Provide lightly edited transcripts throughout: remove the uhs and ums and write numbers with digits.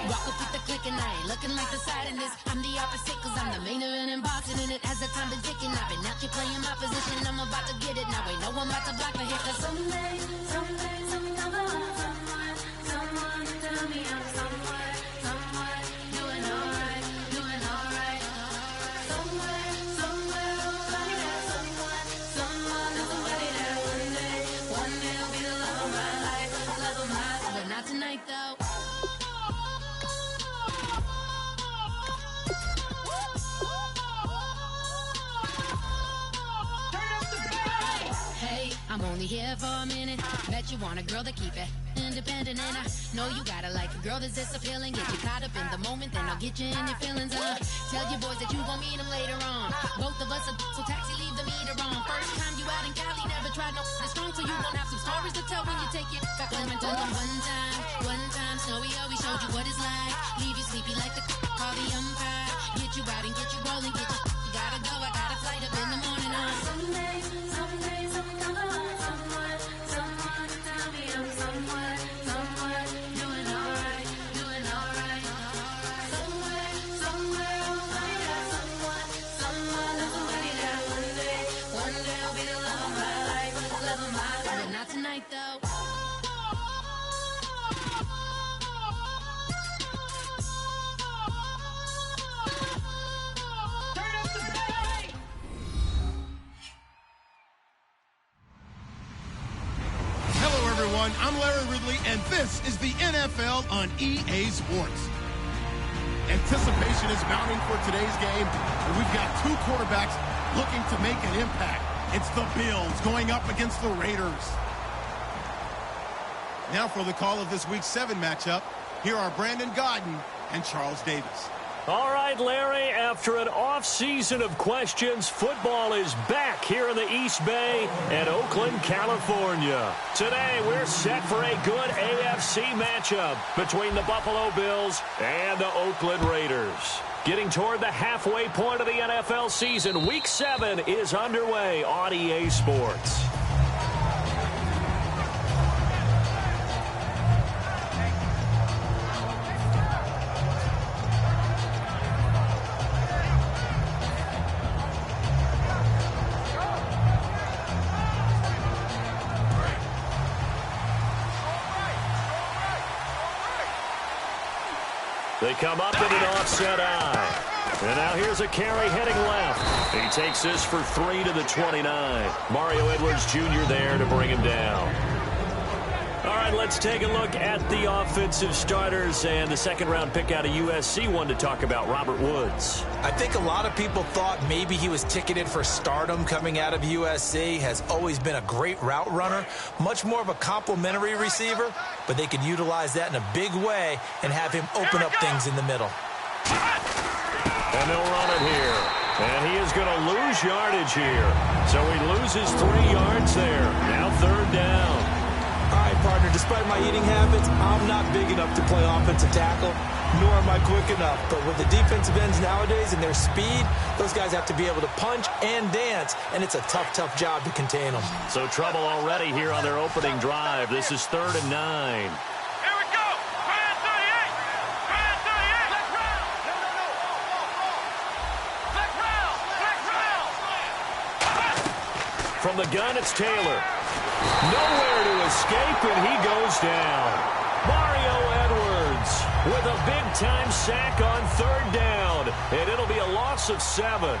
Rock up with the click and I ain't looking like the side in this. I'm the opposite cause I'm the main event in boxing, and it has the time been ticking. I've been out here playing my position, I'm about to get it. Now ain't no one about to block my hit, cause someday, someone tell me I'm somewhere doing alright. Somewhere, somebody that one day will be the love of my life, but not tonight though. I'm only here for a minute. Bet you want a girl to keep it independent, and I know you gotta like a girl that's this appealing. Get you caught up in the moment, then I'll get you in your feelings. Tell your boys that you gon' meet them later on. Both of us are so taxi, leave the meter on. First time you out in Cali, never tried no strong, so you gon' have some stories to tell when you take it back home and tell them one time, Snowy always showed you what it's like. Leave you sleepy like the call the umpire. Get you out and get you rolling, get you gotta go. I got a flight up in the morning on someday, someone come along. Someone tell me I'm somewhere doing alright. Somewhere I'll find out somebody that one day will be the love of my life, but not tonight though. I'm Larry Ridley, and this is the NFL on EA Sports. Anticipation is mounting for today's game, and we've got two quarterbacks looking to make an impact. It's the Bills going up against the Raiders. Now for the call of this Week 7 matchup, here are Brandon Gaudin and Charles Davis. All right, Larry, after an off-season of questions, football is back here in the East Bay and Oakland, California. Today, we're set for a good AFC matchup between the Buffalo Bills and the Oakland Raiders. Getting toward the halfway point of the NFL season, Week 7 is underway on EA Sports. They come up in an offset eye. And now here's a carry heading left. He takes this for 3 to the 29. Mario Edwards Jr. there to bring him down. All right, let's take a look at the offensive starters and the second-round pick out of USC. One to talk about, Robert Woods. I think a lot of people thought maybe he was ticketed for stardom coming out of USC. Has always been a great route runner, much more of a complimentary receiver, but they could utilize that in a big way and have him open up things in the middle. And they'll run it here. And he is going to lose yardage here. So he loses 3 yards there. Now third down. All right, partner, despite my eating habits, I'm not big enough to play offensive tackle, nor am I quick enough. But with the defensive ends nowadays and their speed, those guys have to be able to punch and dance, and it's a tough, tough job to contain them. So trouble already here on their opening drive. This is 3rd and 9. From the gun, it's Taylor. Nowhere to escape, and he goes down. Mario Edwards with a big-time sack on 3rd down, and it'll be a loss of 7.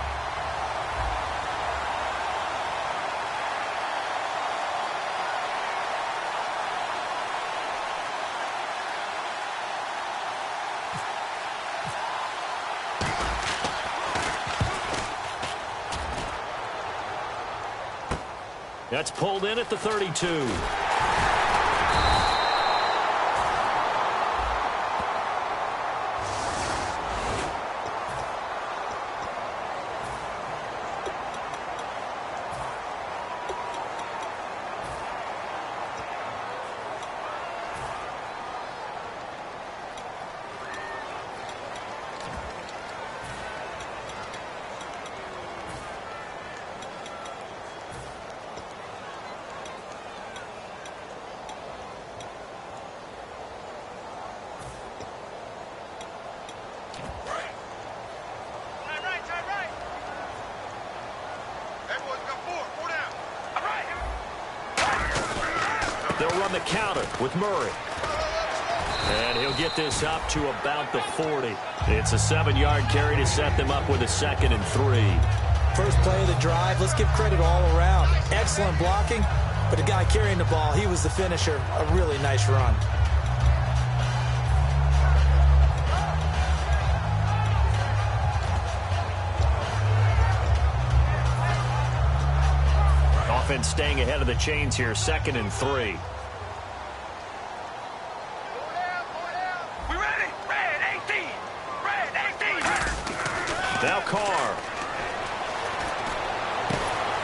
That's pulled in at the 32. on the counter with Murray. And he'll get this up to about the 40. It's a 7-yard carry to set them up with a 2nd and 3. First play of the drive, let's give credit all around. Excellent blocking, but the guy carrying the ball, he was the finisher. A really nice run. Offense staying ahead of the chains here, 2nd and 3. Now Carr.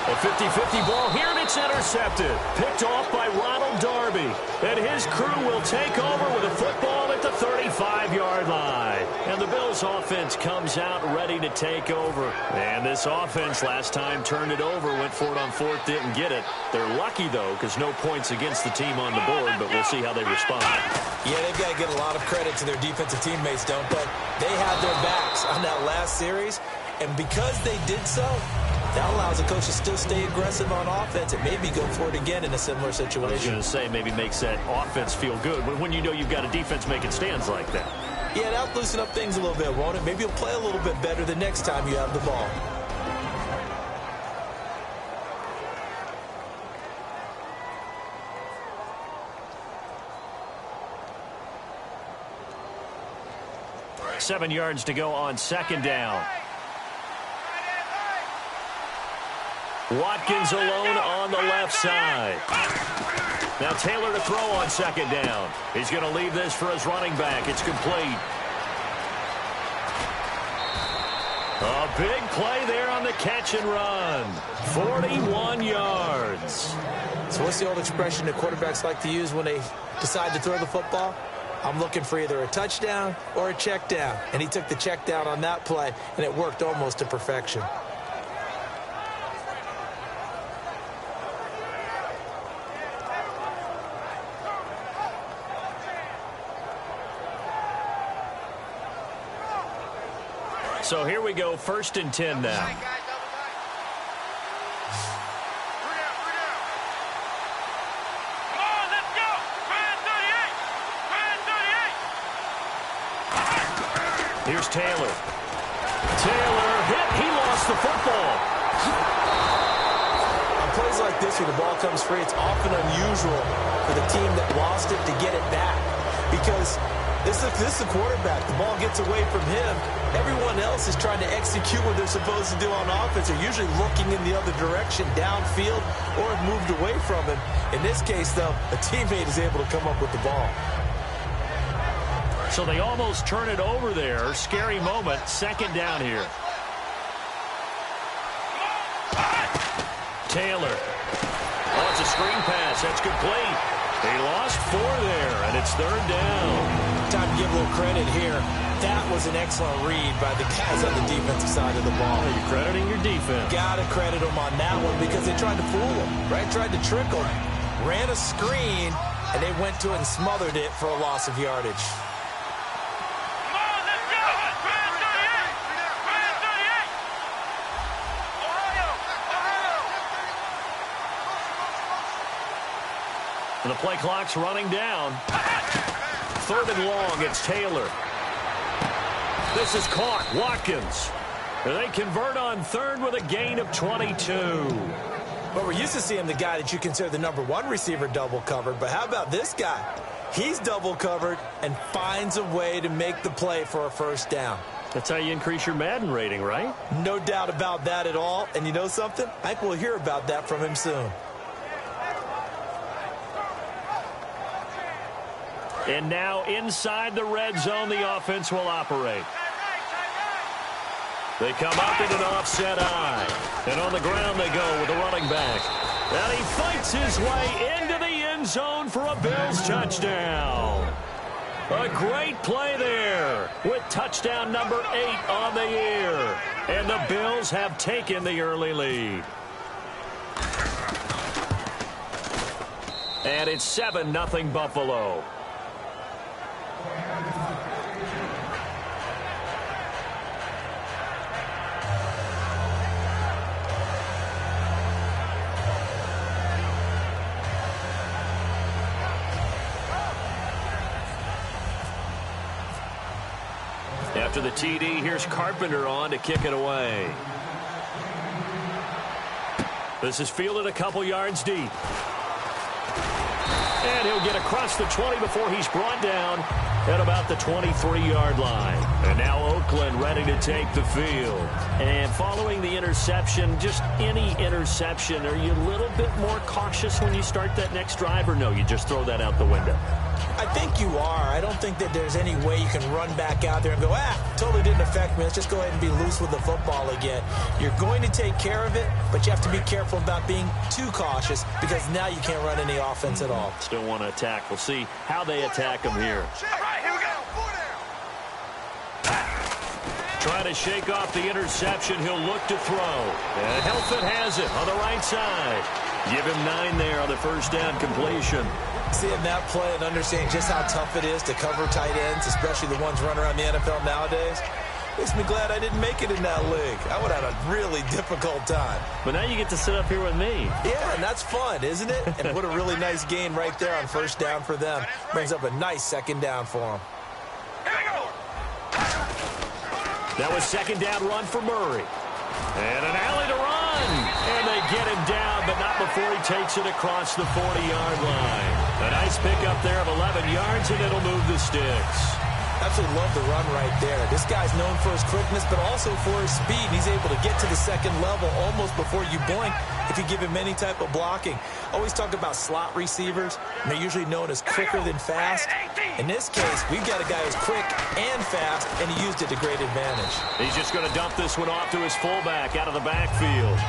A 50-50 ball here, and it's intercepted. Picked off by Ronald Darby. And his crew will take over with a football at the 35-yard line. And the Bills' offense comes out ready to take over. And this offense last time turned it over, went for it on 4th, didn't get it. They're lucky, though, because no points against the team on the board, but we'll see how they respond. Yeah, they've got to give a lot of credit to their defensive teammates, don't they? They had their backs on that last series, and because they did so, that allows the coach to still stay aggressive on offense and maybe go for it again in a similar situation. I was going to say maybe makes that offense feel good when you know you've got a defense making stands like that. Yeah, that'll loosen up things a little bit, won't it? Maybe you'll play a little bit better the next time you have the ball. Seven yards to go on 2nd down. Watkins alone on the left side. Now Taylor to throw on 2nd down. He's going to leave this for his running back. It's complete. A big play there on the catch and run. 41 yards. So what's the old expression that quarterbacks like to use when they decide to throw the football? I'm looking for either a touchdown or a check down. And he took the check down on that play, and it worked almost to perfection. So here we go, 1st and 10 now. Here's Taylor. Taylor hit. He lost the football. On plays like this where the ball comes free, it's often unusual for the team that lost it to get it back. Because this is the quarterback. The ball gets away from him. Everyone else is trying to execute what they're supposed to do on offense. They're usually looking in the other direction, downfield, or have moved away from him. In this case, though, a teammate is able to come up with the ball. So they almost turn it over there. Scary moment. 2nd down here. Taylor. Oh, it's a screen pass. That's complete. They lost 4 there, and it's 3rd down. Time to give a little credit here. That was an excellent read by the guys on the defensive side of the ball. Oh, you're crediting your defense. Got to credit them on that one because they tried to fool them, right? Tried to trick them. Ran a screen, and they went to it and smothered it for a loss of yardage. And the play clock's running down. 3rd and long, it's Taylor. This is caught. Watkins. And they convert on 3rd with a gain of 22. But we're used to seeing the guy that you consider the #1 receiver double covered. But how about this guy? He's double covered and finds a way to make the play for a 1st down. That's how you increase your Madden rating, right? No doubt about that at all. And you know something? I think we'll hear about that from him soon. And now inside the red zone, the offense will operate. They come up in an offset eye. And on the ground they go with the running back. And he fights his way into the end zone for a Bills touchdown. A great play there with touchdown number 8 on the year. And the Bills have taken the early lead. And it's 7-0 Buffalo. After the TD, here's Carpenter on to kick it away. This is fielded a couple yards deep. And he'll get across the 20 before he's brought down at about the 23-yard line. And now Oakland ready to take the field. And following the interception, just any interception, are you a little bit more cautious when you start that next drive, or no, you just throw that out the window? I think you are. I don't think that there's any way you can run back out there and go, totally didn't affect me. Let's just go ahead and be loose with the football again. You're going to take care of it, but you have to be careful about being too cautious because now you can't run any offense at all. Still want to attack. We'll see how they attack him here. All right, here we go. Trying to shake off the interception. He'll look to throw. And Helfet has it on the right side. Give him 9 there on the first down completion. Seeing that play and understanding just how tough it is to cover tight ends, especially the ones running around the NFL nowadays, makes me glad I didn't make it in that league. I would have had a really difficult time. But now you get to sit up here with me. Yeah, and that's fun, isn't it? And what a really nice gain right there on first down for them. Brings up a nice second down for them. That was second down run for Murray. And an alley to run. And they get him down, but not before he takes it across the 40-yard line. A nice pickup there of 11 yards, and it'll move the sticks. Absolutely love the run right there. This guy's known for his quickness, but also for his speed. He's able to get to the second level almost before you blink if you give him any type of blocking. Always talk about slot receivers. They're usually known as quicker than fast. In this case, we've got a guy who's quick and fast, and he used it to great advantage. He's just going to dump this one off to his fullback out of the backfield.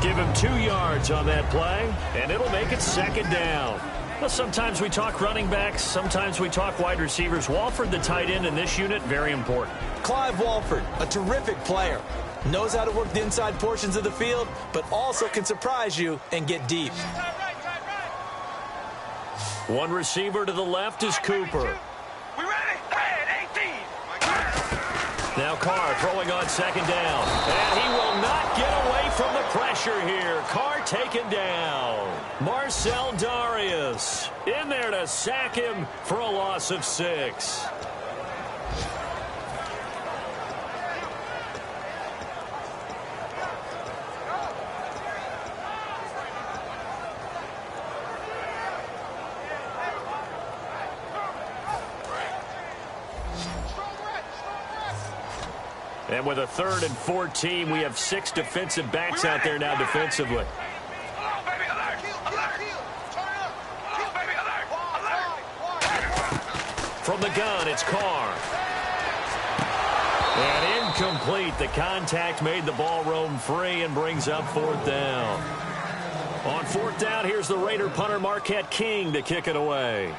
Give him 2 yards on that play, and it'll make it second down. Well, sometimes we talk running backs, sometimes we talk wide receivers. Walford, the tight end in this unit, very important. Clive Walford, a terrific player. Knows how to work the inside portions of the field, but also can surprise you and get deep. One receiver to the left is Cooper. We ready? Hey, 18. Now Carr throwing on second down. And he will not get away from the pressure here. Carr taken down. Marcel Darius in there to sack him for a loss of 6. And with a 3rd and 14, we have 6 defensive backs out there now defensively. From the gun, it's Carr. And incomplete. The contact made the ball roam free and brings up 4th down. On 4th down, here's the Raider punter Marquette King to kick it away.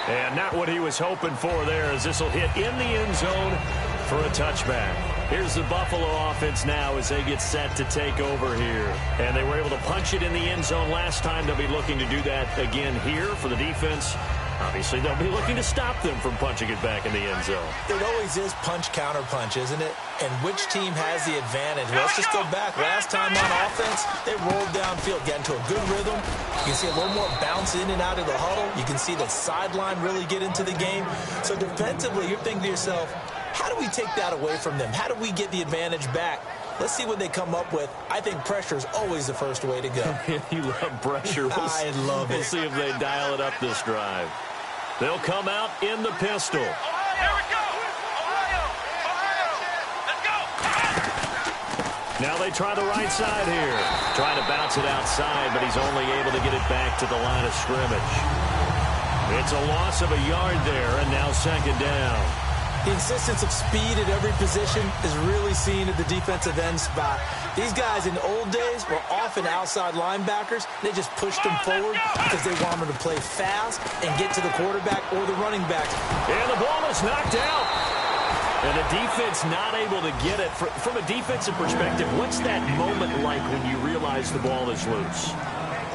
And not what he was hoping for there, as this will hit in the end zone for a touchback. Here's the Buffalo offense now as they get set to take over here. And they were able to punch it in the end zone last time. They'll be looking to do that again here for the defense. Obviously, they'll be looking to stop them from punching it back in the end zone. It always is punch-counter-punch, isn't it? And which team has the advantage? Well, let's just go back. Last time on offense, they rolled downfield, got into a good rhythm. You can see a little more bounce in and out of the huddle. You can see the sideline really get into the game. So defensively, you're thinking to yourself, how do we take that away from them? How do we get the advantage back? Let's see what they come up with. I think pressure is always the first way to go. You love pressure. I love it. We'll see if they dial it up this drive. They'll come out in the pistol. Here we go. Ohio. Let's go. Now they try the right side here. Trying to bounce it outside, but he's only able to get it back to the line of scrimmage. It's a loss of a yard there, and now second down. The insistence of speed at every position is really seen at the defensive end spot. These guys in the old days were often outside linebackers. They just pushed them forward because they wanted them to play fast and get to the quarterback or the running back. And the ball is knocked out. And the defense not able to get it. From a defensive perspective, what's that moment like when you realize the ball is loose?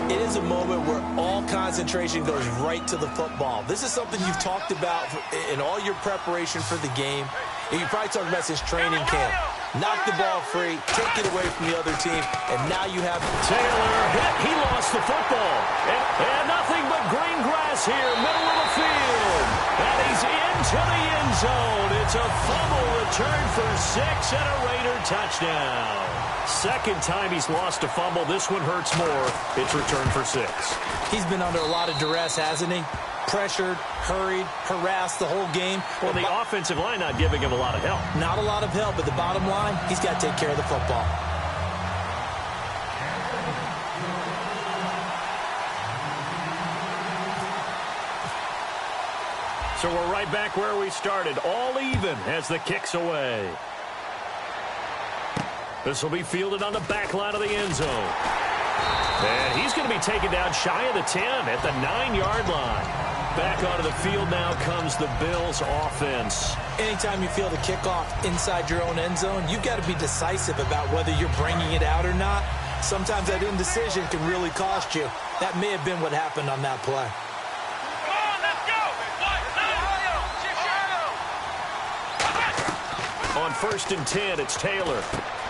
It is a moment where all concentration goes right to the football. This is something you've talked about in all your preparation for the game. And you probably talked about since training camp. knock the ball free, take it away from the other team, and now you have Taylor hit. He lost the football. And nothing but green grass here, middle of the field. And he's into the end zone. It's a fumble return for 6 and a Raider touchdown. Second time he's lost a fumble. This one hurts more. It's returned for 6. He's been under a lot of duress, hasn't he? Pressured, hurried, harassed the whole game. Well, the offensive line not giving him a lot of help. Not a lot of help, but the bottom line, he's got to take care of the football. So we're right back where we started, all even as the kick's away. This will be fielded on the back line of the end zone. And he's going to be taken down shy of the 10 at the 9-yard line. Back onto the field now comes the Bills offense. Anytime you feel the kickoff inside your own end zone, you've got to be decisive about whether you're bringing it out or not. Sometimes that indecision can really cost you. That may have been what happened on that play. On 1st and 10, it's Taylor.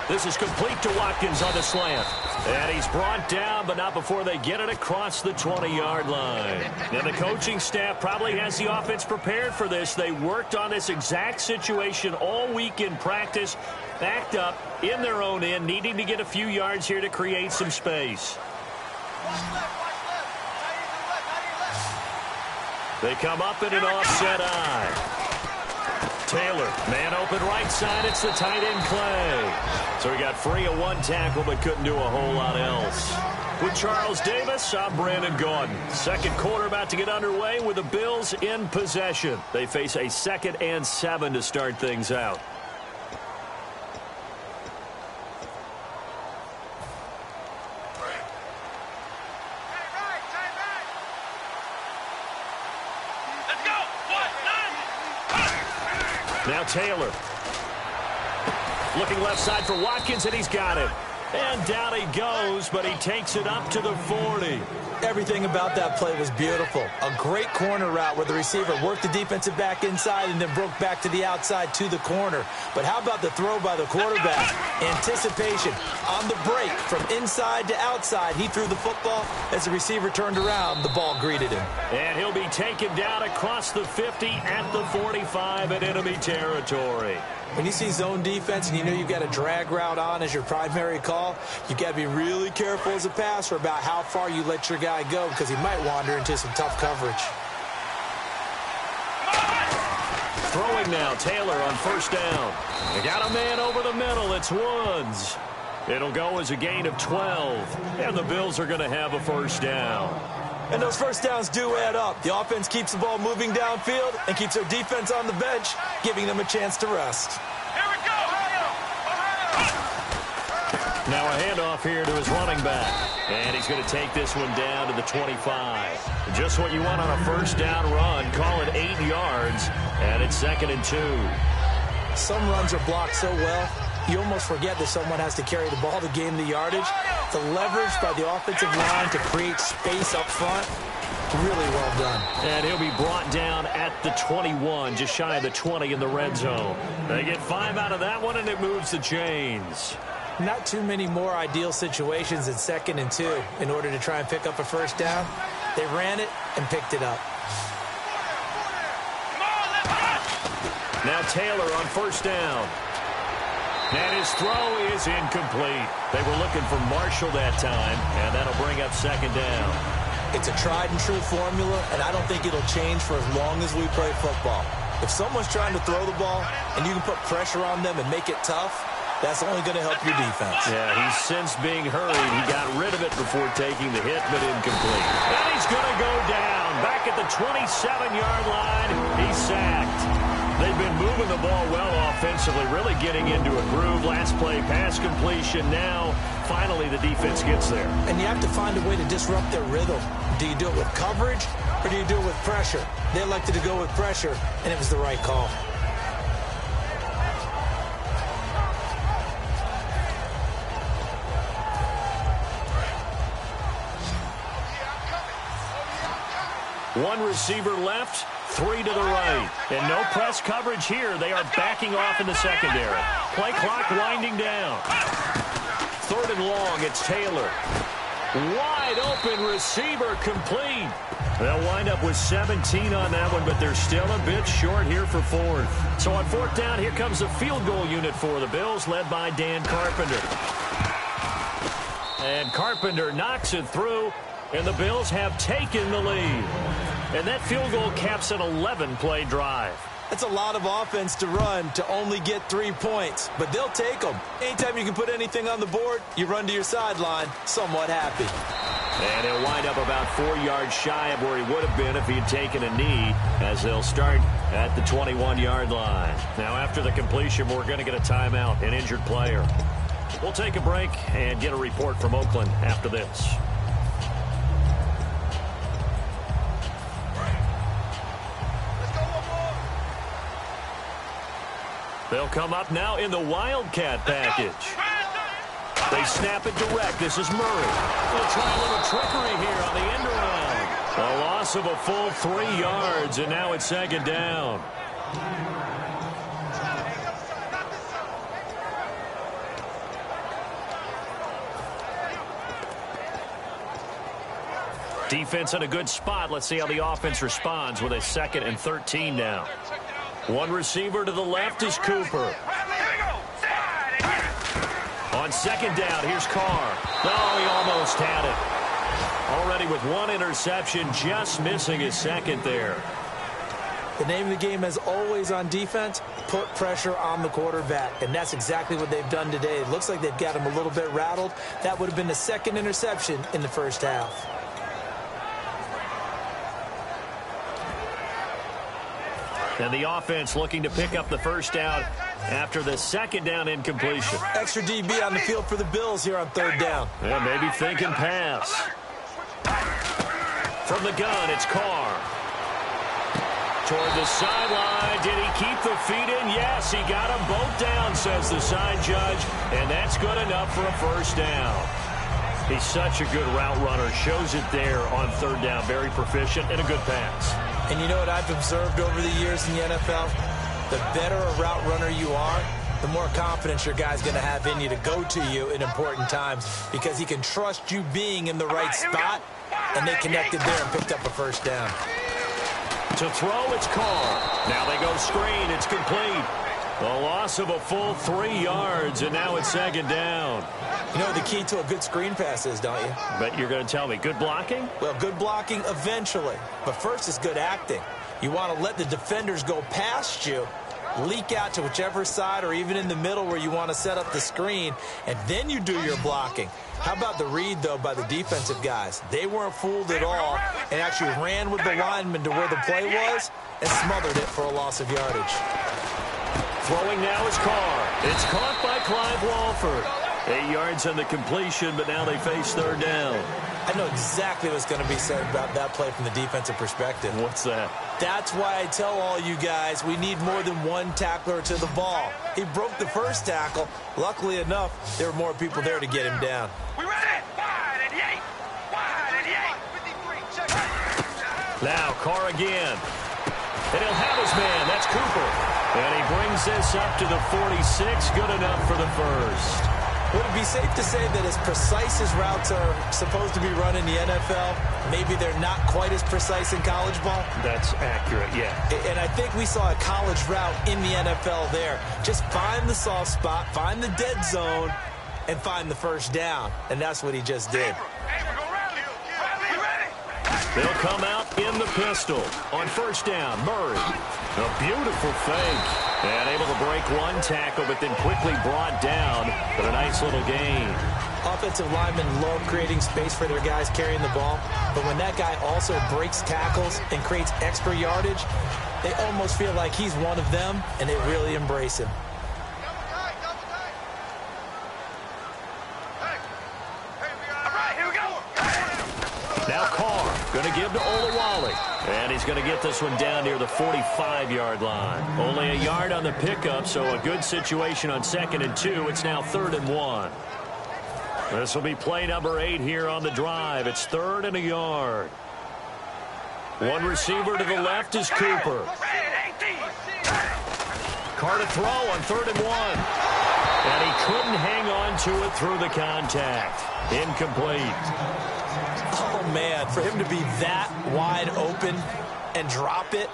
This is complete to Watkins on the slant. And he's brought down, but not before they get it across the 20-yard line. Now, the coaching staff probably has the offense prepared for this. They worked on this exact situation all week in practice, backed up in their own end, needing to get a few yards here to create some space. They come up in an offset eye. Taylor, man open right side. It's the tight end Clay. So he got free of one tackle but couldn't do a whole lot else. With Charles Davis, I'm Brandon Gordon. Second quarter about to get underway with the Bills in possession. They face a 2nd and 7 to start things out. Now Taylor. Looking left side for Watkins, and he's got it. And down he goes, but he takes it up to the 40. Everything about that play was beautiful. A great corner route where the receiver worked the defensive back inside and then broke back to the outside to the corner. But how about the throw by the quarterback? Anticipation on the break from inside to outside. He threw the football. As the receiver turned around, the ball greeted him. And he'll be taken down across the 50 at the 45 in enemy territory. When you see zone defense and you know you've got a drag route on as your primary call, you've got to be really careful as a passer about how far you let your guy go because he might wander into some tough coverage. Throwing now, Taylor on 1st down. They got a man over the middle. It's Woods. It'll go as a gain of 12, and the Bills are going to have a 1st down. And those 1st downs do add up. The offense keeps the ball moving downfield and keeps their defense on the bench, giving them a chance to rest. Here we go! Now a handoff here to his running back. And he's going to take this one down to the 25. Just what you want on a 1st down run. Call it 8 yards, and it's 2nd and 2. Some runs are blocked so well, you almost forget that someone has to carry the ball to gain the yardage. The leverage by the offensive line to create space up front, really well done. And he'll be brought down at the 21, just shy of the 20 in the red zone. They get 5 out of that one, and it moves the chains. Not too many more ideal situations at 2nd and 2 in order to try and pick up a 1st down. They ran it and picked it up. Now Taylor on 1st down. And his throw is incomplete. They were looking for Marshall that time, and that'll bring up 2nd down. It's a tried and true formula, and I don't think it'll change for as long as we play football. If someone's trying to throw the ball and you can put pressure on them and make it tough, that's only going to help your defense. Yeah, he's since being hurried. He got rid of it before taking the hit, but incomplete. And he's going to go down. Back at the 27-yard line, he's sacked. They've been moving the ball well offensively, really getting into a groove. Last play, pass completion. Now, finally, the defense gets there. And you have to find a way to disrupt their rhythm. Do you do it with coverage, or do you do it with pressure? They elected to go with pressure, and it was the right call. One receiver left Three to the right. And no press coverage here. They are backing off in the secondary. Play clock winding down. Third and long. It's Taylor. Wide open receiver complete. They'll wind up with 17 on that one, but they're still a bit short here for fourth. So on fourth down, here comes a field goal unit for the Bills, led by Dan Carpenter. And Carpenter knocks it through, and the Bills have taken the lead. And that field goal caps an 11-play drive. That's a lot of offense to run to only get 3 points, but they'll take them. Anytime you can put anything on the board, you run to your sideline, somewhat happy. And he'll wind up about 4 yards shy of where he would have been if he had taken a knee, as they'll start at the 21-yard line. Now, after the completion, we're going to get a timeout, an injured player. We'll take a break and get a report from Oakland after this. They'll come up now in the Wildcat package. They snap it direct. This is Murray. They'll try a little trickery here on the end around. A loss of a full 3 yards, and now it's second down. Defense in a good spot. Let's see how the offense responds with a 2nd and 13 now. One receiver to the left is Cooper. On second down, here's Carr. Oh, he almost had it. Already with one interception, just missing his second there. The name of the game, as always on defense, put pressure on the quarterback. And that's exactly what they've done today. It looks like they've got him a little bit rattled. That would have been the 2nd interception in the first half. And the offense looking to pick up the first down after the 2nd down incompletion. Extra DB on the field for the Bills here on 3rd down. Yeah, maybe thinking pass. From the gun, it's Carr. Toward the sideline. Did he keep the feet in? Yes, he got them both down, says the side judge. And that's good enough for a first down. He's such a good route runner. Shows it there on 3rd down. Very proficient and a good pass. And you know what I've observed over the years in the NFL? The better a route runner you are, the more confidence your guy's going to have in you to go to you in important times, because he can trust you being in the right spot, and they connected there and picked up a first down. To throw, it's Carr. Now they go screen. It's complete. A loss of a full 3 yards, and now it's second down. You know what the key to a good screen pass is, don't you? But you're going to tell me, good blocking? Well, good blocking eventually. But first is good acting. You want to let the defenders go past you, leak out to whichever side or even in the middle where you want to set up the screen, and then you do your blocking. How about the read, though, by the defensive guys? They weren't fooled at all and actually ran with the lineman to where the play was and smothered it for a loss of yardage. Throwing now is Carr. It's caught by Clive Walford. 8 yards on the completion, but now they face 3rd down. I know exactly what's going to be said about that play from the defensive perspective. What's that? That's why I tell all you guys we need more than one tackler to the ball. He broke the first tackle. Luckily enough, there were more people there to get him down. We ready? Wide and yank. Wide and yank. 53. Now Carr again. And he'll have his man. That's Cooper. And he brings this up to the 46. Good enough for the first. Would it be safe to say that as precise as routes are supposed to be run in the NFL, maybe they're not quite as precise in college ball? That's accurate, yeah. And I think we saw a college route in the NFL there. Just find the soft spot, find the dead zone, and find the first down. And that's what he just did. They'll come out in the pistol. On first down, Murray. A beautiful fake. And able to break one tackle, but then quickly brought down. But a nice little gain. Offensive linemen love creating space for their guys carrying the ball. But when that guy also breaks tackles and creates extra yardage, they almost feel like he's one of them, and they really embrace him. Now Carr going to give to Olawale. And he's going to get this one down near the 45-yard line. Only a yard on the pickup, so a good situation on 2nd and 2. It's now 3rd and 1. This will be play number 8 here on the drive. It's 3rd and a yard. One receiver to the left is Cooper. Carr to throw on 3rd and 1. And he couldn't hang on to it through the contact. Incomplete. Oh, man, for him to be that wide open and drop it.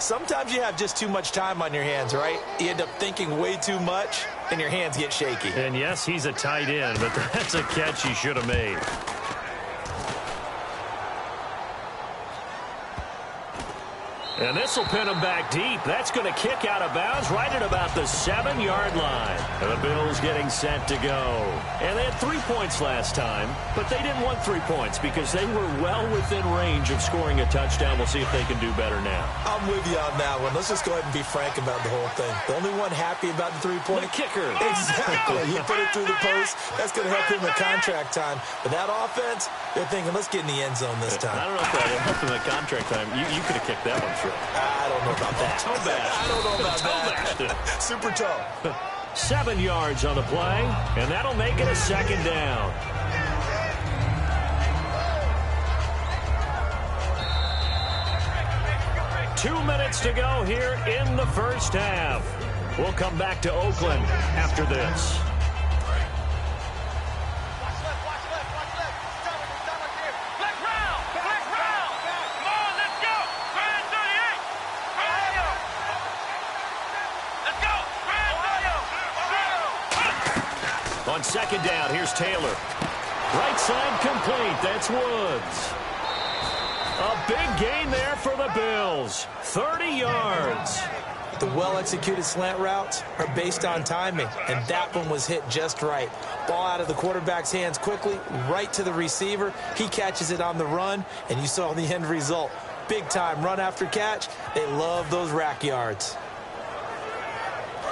Sometimes you have just too much time on your hands, right? You end up thinking way too much, and your hands get shaky. And yes, he's a tight end, but that's a catch he should have made. And this will pin him back deep. That's going to kick out of bounds right at about the 7-yard line. And the Bills getting set to go. And they had 3 points last time, but they didn't want 3 points because they were well within range of scoring a touchdown. We'll see if they can do better now. I'm with you on that one. Let's just go ahead and be frank about the whole thing. The only one happy about the 3-point. The kicker. Exactly. He put it through the post. That's going to help him in contract time. But that offense, they're thinking, let's get in the end zone this time. I don't know if that helped him in contract time. You could have kicked that one through. I don't know about that. Toe bash. I don't know about Toe that. Super toe. 7 yards on the play, and that'll make it a 2nd down. Two minutes to go here in the first half. We'll come back to Oakland after this. On 2nd down, here's Taylor. Right side complete. That's Woods. A big gain there for the Bills. 30 yards. The well-executed slant routes are based on timing, and that one was hit just right. Ball out of the quarterback's hands quickly, right to the receiver. He catches it on the run, and you saw the end result. Big-time run after catch. They love those rack yards.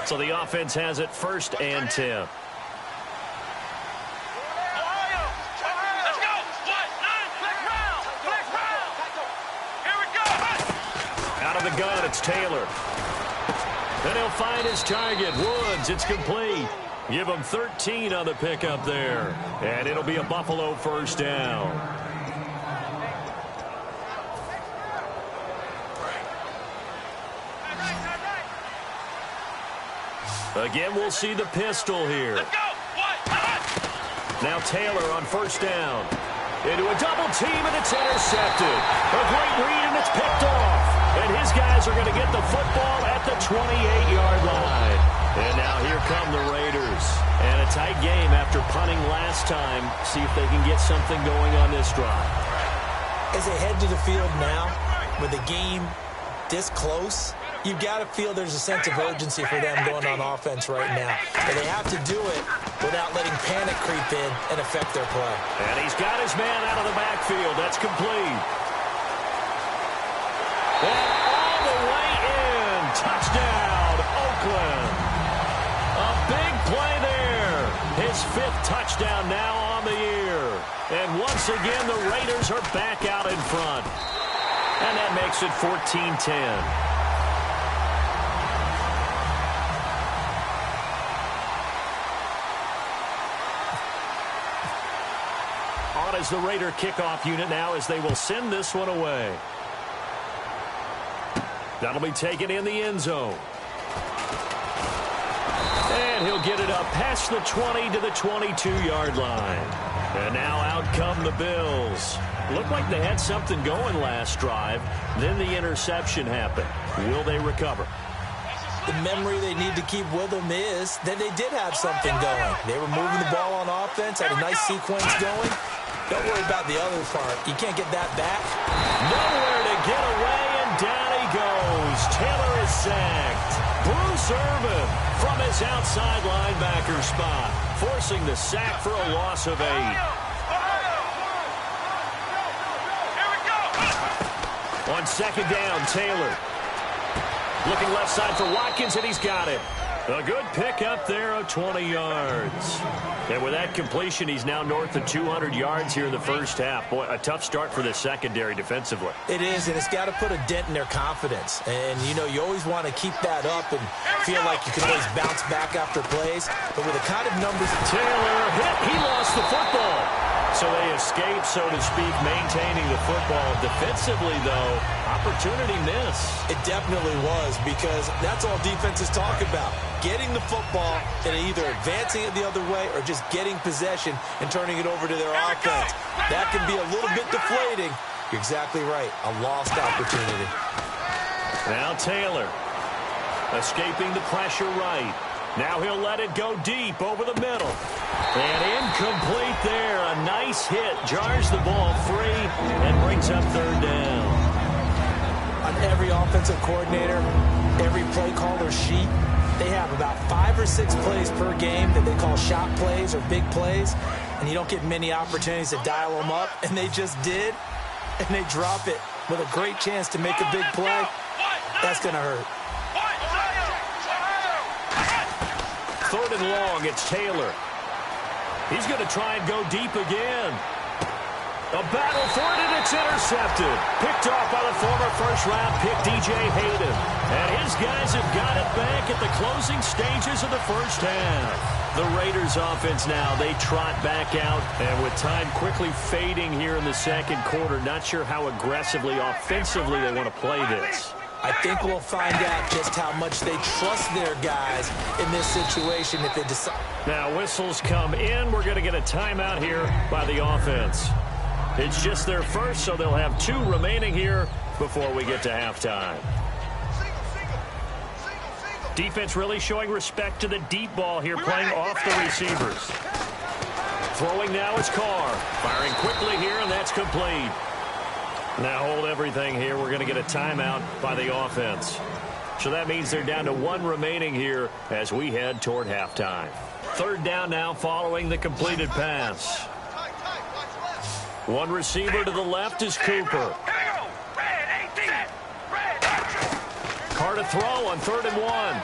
So the offense has it 1st and 10. The gun, it's Taylor. Then he'll find his target, Woods. It's complete. Give him 13 on the pickup there. And it'll be a Buffalo 1st down. Again, we'll see the pistol here. Now Taylor on 1st down. Into a double team, and it's intercepted. A great read, and it's picked off. And his guys are going to get the football at the 28-yard line. And now here come the Raiders. And a tight game after punting last time. See if they can get something going on this drive. As they head to the field now, with the game this close, you've got to feel there's a sense of urgency for them going on offense right now. But they have to do it without letting panic creep in and affect their play. And he's got his man out of the backfield. That's complete. And all the way in. Touchdown, Oakland. A big play there. His 5th touchdown now on the year. And once again, the Raiders are back out in front. And that makes it 14-10. As the Raider kickoff unit now as they will send this one away. That'll be taken in the end zone. And he'll get it up past the 20 to the 22-yard line. And now out come the Bills. Looked like they had something going last drive. Then the interception happened. Will they recover? The memory they need to keep with them is that they did have something going. They were moving the ball on offense, had a nice sequence going. Don't worry about the other part. You can't get that back. Nowhere to get away, and down he goes. Taylor is sacked. Bruce Irvin from his outside linebacker spot, forcing the sack for a loss of 8. On 2nd down, Taylor. Looking left side for Watkins, and he's got it. A good pickup there of 20 yards. And with that completion, he's now north of 200 yards here in the first half. Boy, a tough start for the secondary defensively. It is, and it's got to put a dent in their confidence. And, you know, you always want to keep that up and feel like you can always bounce back after plays. But with the kind of numbers... Taylor hit. He lost the football. So they escape, so to speak, maintaining the football. Defensively, though, opportunity miss. It definitely was, because that's all defenses talk about. Getting the football and either advancing it the other way or just getting possession and turning it over to their offense. That can be a little bit deflating. You're exactly right. A lost opportunity. Now Taylor escaping the pressure right. Now he'll let it go deep over the middle. And incomplete there. A nice hit. Jars the ball free and brings up third down. On every offensive coordinator, every play caller sheet, they have about 5 or 6 plays per game that they call shot plays or big plays. And you don't get many opportunities to dial them up. And they just did. And they drop it with a great chance to make a big play. That's going to hurt. Third and long, it's Taylor. He's going to try and go deep again. A battle for it, and it's intercepted. Picked off by the former first-round pick, DJ Hayden. And his guys have got it back at the closing stages of the first half. The Raiders offense now, they trot back out. And with time quickly fading here in the second quarter, not sure how aggressively, offensively they want to play this. I think we'll find out just how much they trust their guys in this situation if they decide. Now whistles come in. We're going to get a timeout here by the offense. It's just their first, so they'll have 2 remaining here before we get to halftime. Defense really showing respect to the deep ball here, playing off the receivers. Throwing now is Carr. Firing quickly here, and that's complete. Now hold everything here. We're going to get a timeout by the offense. So that means they're down to 1 remaining here as we head toward halftime. Third down now following the completed pass. One receiver to the left is Cooper. Carr to throw on 3rd and 1.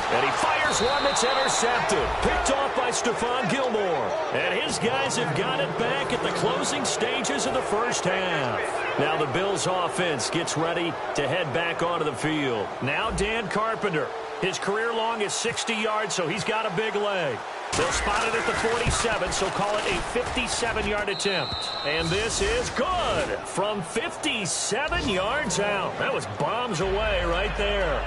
And he fires one that's intercepted. Picked off by Stephon Gilmore. And his guys have got it back at the closing stages of the first half. Now the Bills offense gets ready to head back onto the field. Now Dan Carpenter. His career long is 60 yards, so he's got a big leg. They'll spot it at the 47, so call it a 57-yard attempt. And this is good from 57 yards out. That was bombs away right there.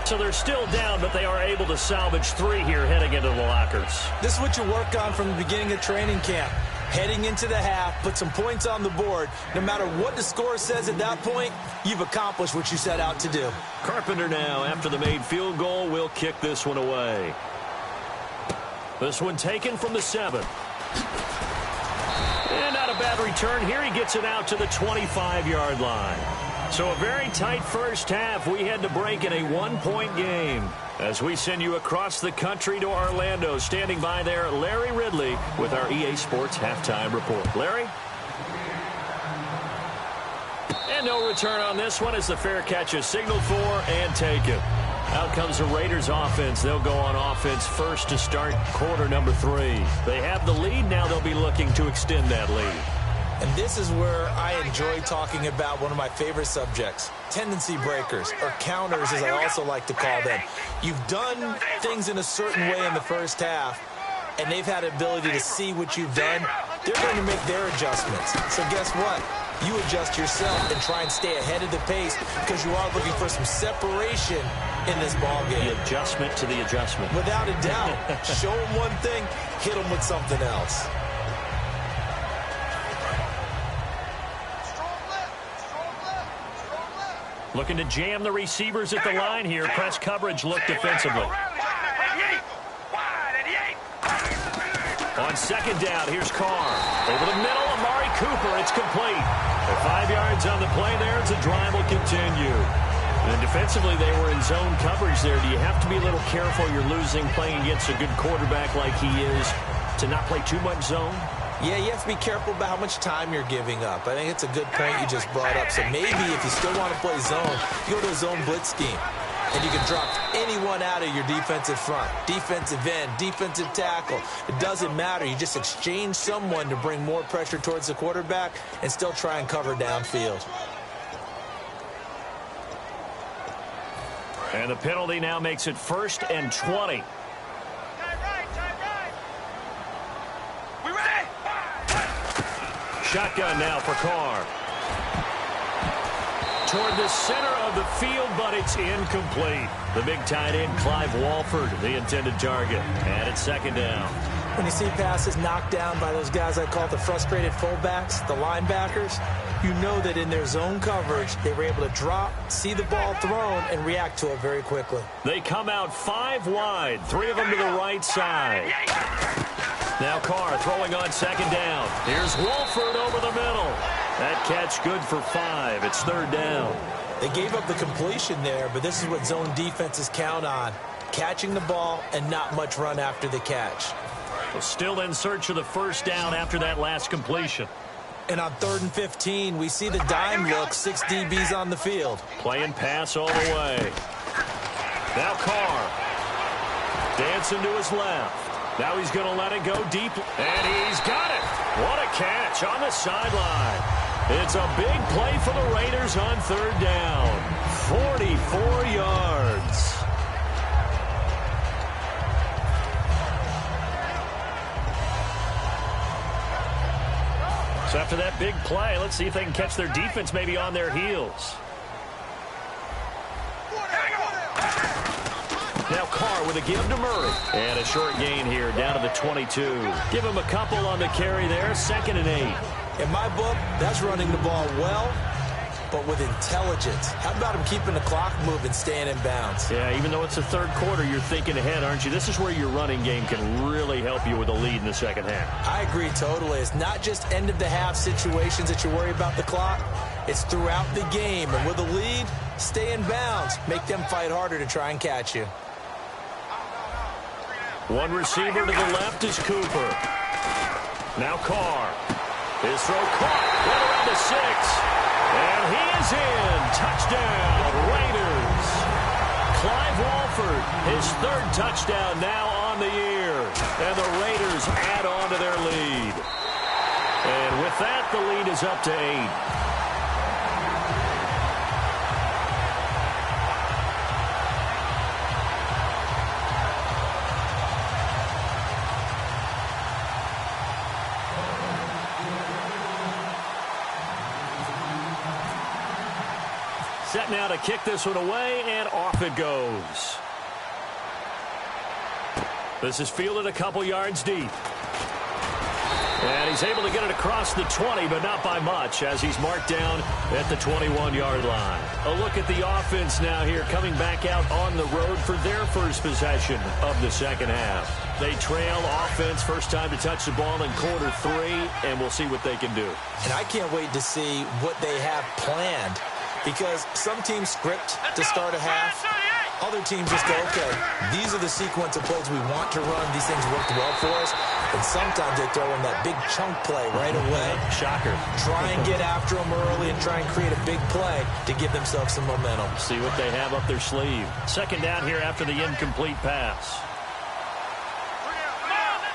So they're still down, but they are able to salvage 3 here heading into the lockers. This is what you work on from the beginning of training camp. Heading into the half, put some points on the board. No matter what the score says at that point, you've accomplished what you set out to do. Carpenter now, after the made field goal, will kick this one away. This one taken from the 7. And not a bad return here. He gets it out to the 25-yard line. So a very tight first half. We had to break in a 1-point game. As we send you across the country to Orlando, standing by there, Larry Ridley with our EA Sports Halftime Report. Larry? And no return on this one as the fair catch is signaled for and taken. Out comes the Raiders offense. They'll go on offense first to start quarter number 3. They have the lead. Now they'll be looking to extend that lead. And this is where I enjoy talking about one of my favorite subjects, tendency breakers, or counters as I also like to call them. You've done things in a certain way in the first half, and they've had the ability to see what you've done. They're going to make their adjustments. So guess what? You adjust yourself and try and stay ahead of the pace because you are looking for some separation in this ballgame. The adjustment to the adjustment. Without a doubt. Show them one thing, hit them with something else. Looking to jam the receivers at the line here. Press coverage look defensively. On second down, here's Carr. Over the middle, Amari Cooper. It's complete. At 5 yards on the play there, the drive will continue. And defensively, they were in zone coverage there. Do you have to be a little careful? You're losing playing against a good quarterback like he is to not play too much zone? Yeah, you have to be careful about how much time you're giving up. I think it's a good point you just brought up. So maybe if you still want to play zone, you go to a zone blitz scheme. And you can drop anyone out of your defensive front. Defensive end, defensive tackle. It doesn't matter. You just exchange someone to bring more pressure towards the quarterback and still try and cover downfield. And the penalty now makes it 1st and 20. We ready? shotgun now for Carr. Toward the center of the field, but it's incomplete. The big tight end, Clive Walford, the intended target. And it's second down. When you see passes knocked down by those guys I call the frustrated fullbacks, the linebackers, you know that in their zone coverage, they were able to drop, see the ball thrown, and react to it very quickly. They come out 5 wide, 3 of them to the right side. Now Carr throwing on second down. Here's Walford over the middle. That catch good for 5. It's third down. They gave up the completion there, but this is what zone defenses count on. Catching the ball and not much run after the catch. Well, still in search of the first down after that last completion. And on 3rd and 15, we see the dime look, 6 DBs on the field. Playing pass all the way. Now Carr. Dancing to his left. Now he's going to let it go deep. And he's got it. What a catch on the sideline. It's a big play for the Raiders on third down. 44 yards. So after that big play, let's see if they can catch their defense maybe on their heels. Now Carr with a give to Murray. And a short gain here down to the 22. Give him a couple on the carry there. 2nd and 8. In my book, that's running the ball well, but with intelligence. How about him keeping the clock moving, staying in bounds? Yeah, even though it's the third quarter, you're thinking ahead, aren't you? This is where your running game can really help you with a lead in the second half. I agree totally. It's not just end-of-the-half situations that you worry about the clock. It's throughout the game. And with a lead, stay in bounds. Make them fight harder to try and catch you. One receiver to the left is Cooper. Now Carr. His throw caught. Right around the 6. And he is in. Touchdown, Raiders. Clive Walford, his 3rd touchdown now on the year. And the Raiders add on to their lead. And with that, the lead is up to 8. Set now to kick this one away, and off it goes. This is fielded a couple yards deep. And he's able to get it across the 20, but not by much, as he's marked down at the 21-yard line. A look at the offense now here, coming back out on the road for their first possession of the second half. They trail offense, first time to touch the ball in quarter 3, and we'll see what they can do. And I can't wait to see what they have planned. Because some teams script to start a half. Other teams just go, okay, these are the sequence of plays we want to run. These things worked well for us. And sometimes they throw in that big chunk play right away. Shocker. Try and get after them early and try and create a big play to give themselves some momentum. See what they have up their sleeve. Second down here after the incomplete pass.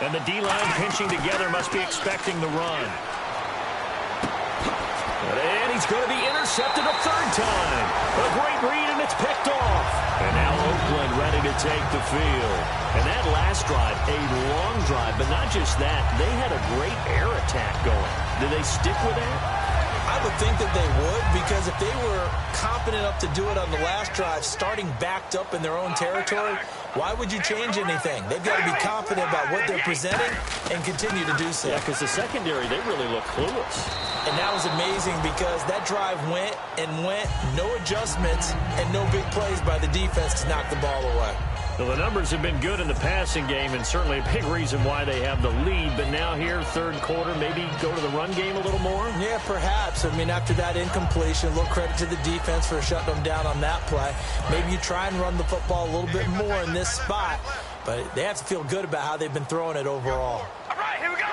And the D-line pinching together, must be expecting the run. And he's going to be intercepted a 3rd time. A great read, and it's picked off. And now Oakland ready to take the field. And that last drive, a long drive, but not just that. They had a great air attack going. Did they stick with that? I would think that they would, because if they were competent enough to do it on the last drive, starting backed up in their own territory, why would you change anything? They've got to be confident about what they're presenting and continue to do so. Yeah, because the secondary, they really look clueless. And that was amazing because that drive went and went, no adjustments, and no big plays by the defense to knock the ball away. Well, the numbers have been good in the passing game, and certainly a big reason why they have the lead. But now here, third quarter, maybe go to the run game a little more? Yeah, perhaps. I mean, after that incompletion, a little credit to the defense for shutting them down on that play. Maybe you try and run the football a little bit more in this spot. But they have to feel good about how they've been throwing it overall. All right, here we go.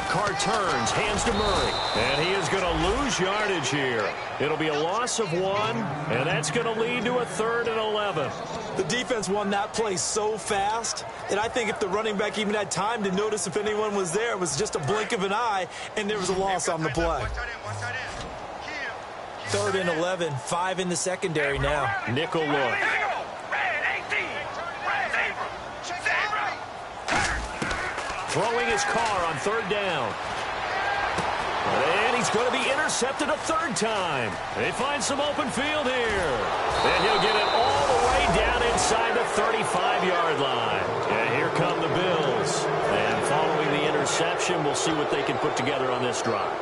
Carr turns, hands to Murray, and he is going to lose yardage here. It'll be a loss of 1, and that's going to lead to a 3rd and 11. The defense won that play so fast that I think if the running back even had time to notice if anyone was there, it was just a blink of an eye, and there was a loss on the play. 3rd and 11, 5 in the secondary now. Nickel look. Throwing his Carr on 3rd down. And he's going to be intercepted a third time. They find some open field here. And he'll get it all the way down inside the 35-yard line. And here come the Bills. And following the interception, we'll see what they can put together on this drive.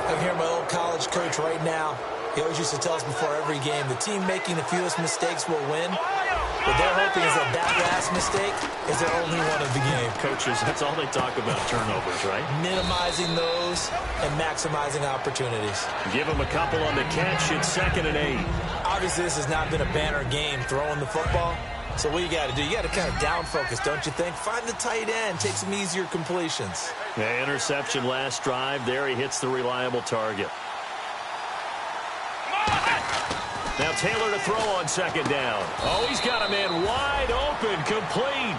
I'm here, my old college coach right now. He always used to tell us before every game, the team making the fewest mistakes will win. What they're hoping is that last mistake is their only one of the game. Coaches, that's all they talk about, turnovers, right? Minimizing those and maximizing opportunities. Give them a couple on the catch. It's 2nd and 8. Obviously, this has not been a banner game throwing the football. So what you got to do, you got to kind of down focus, don't you think? Find the tight end, take some easier completions. Yeah, interception last drive. There he hits the reliable target. Now Taylor to throw on 2nd down. Oh, he's got a man wide open, complete.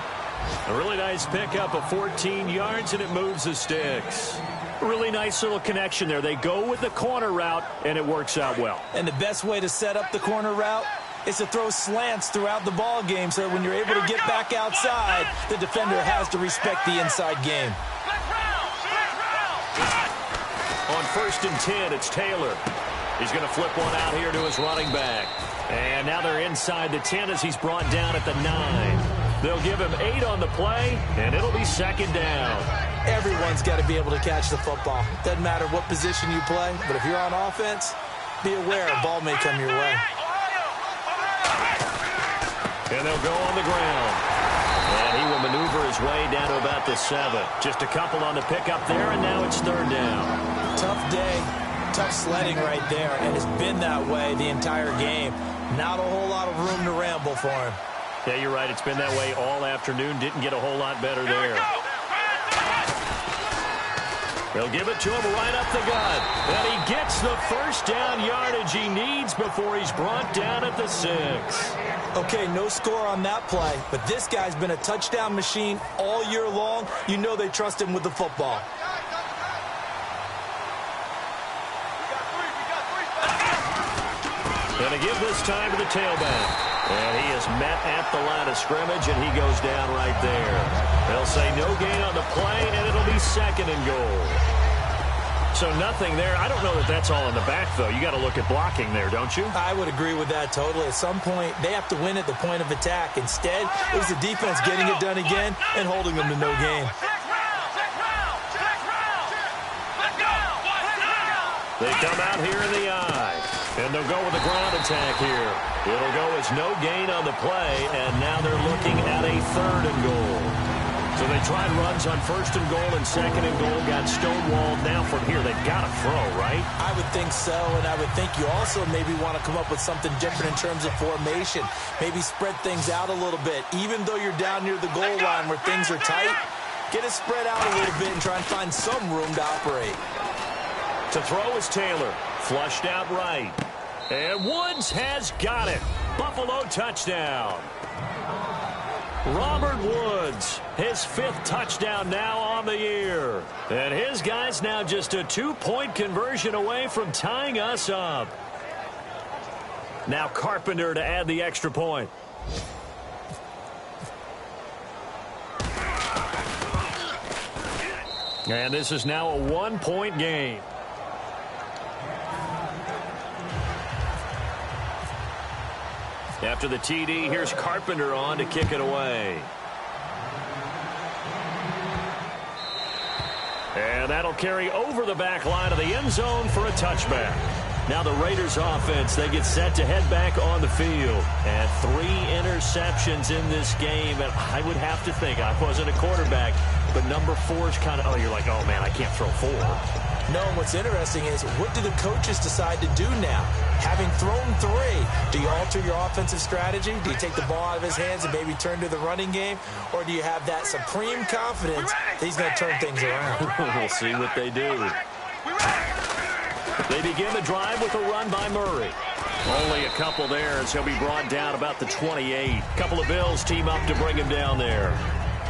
A really nice pickup of 14 yards, and it moves the sticks. Really nice little connection there. They go with the corner route, and it works out well. And the best way to set up the corner route is to throw slants throughout the ball game so when you're able to get back outside, the defender has to respect the inside game. On 1st and 10, it's Taylor. He's going to flip one out here to his running back. And now they're inside the 10 as he's brought down at the 9. They'll give him 8 on the play, and it'll be 2nd down. Everyone's got to be able to catch the football. Doesn't matter what position you play, but if you're on offense, be aware a ball may come your way. And they'll go on the ground. And he will maneuver his way down to about the 7. Just a couple on the pickup there, and now it's 3rd down. Tough day. Tough sledding right there, and it's been that way the entire game. Not a whole lot of room to ramble for him. Yeah, you're right. It's been that way all afternoon. Didn't get a whole lot better there. They'll give it to him right up the gut. And he gets the 1st down yardage he needs before he's brought down at the 6. Okay, no score on that play, but this guy's been a touchdown machine all year long. You know they trust him with the football. Going to give this time to the tailback. And he is met at the line of scrimmage, and he goes down right there. They'll say no gain on the play, and it'll be 2nd and goal. So nothing there. I don't know that that's all in the back, though. You got to look at blocking there, don't you? I would agree with that totally. At some point, they have to win at the point of attack. Instead, it was the defense getting it done again and holding them to no gain. They come out here in the eye. And they'll go with a ground attack here. It'll go as no gain on the play, and now they're looking at a 3rd and goal. So they tried runs on 1st and goal and 2nd and goal, got stonewalled. Now from here, they've got to throw, right? I would think so, and I would think you also maybe want to come up with something different in terms of formation. Maybe spread things out a little bit. Even though you're down near the goal line where things are tight, get it spread out a little bit and try and find some room to operate. To throw is Taylor. Flushed out right. And Woods has got it. Buffalo touchdown. Robert Woods, his 5th touchdown now on the year. And his guy's now just a 2-point conversion away from tying us up. Now Carpenter to add the extra point. And this is now a 1-point game. After the TD, here's Carpenter on to kick it away. And that'll carry over the back line of the end zone for a touchback. Now the Raiders offense, they get set to head back on the field. And 3 interceptions in this game. And I would have to think, I wasn't a quarterback, but number 4 is kind of, oh, you're like, oh, man, I can't throw 4. No, what's interesting is what do the coaches decide to do now? Having thrown 3, do you alter your offensive strategy? Do you take the ball out of his hands and maybe turn to the running game? Or do you have that supreme confidence that he's going to turn things around? We'll see what they do. They begin the drive with a run by Murray. Only a couple there as he'll be brought down about the 28. Couple of Bills team up to bring him down there.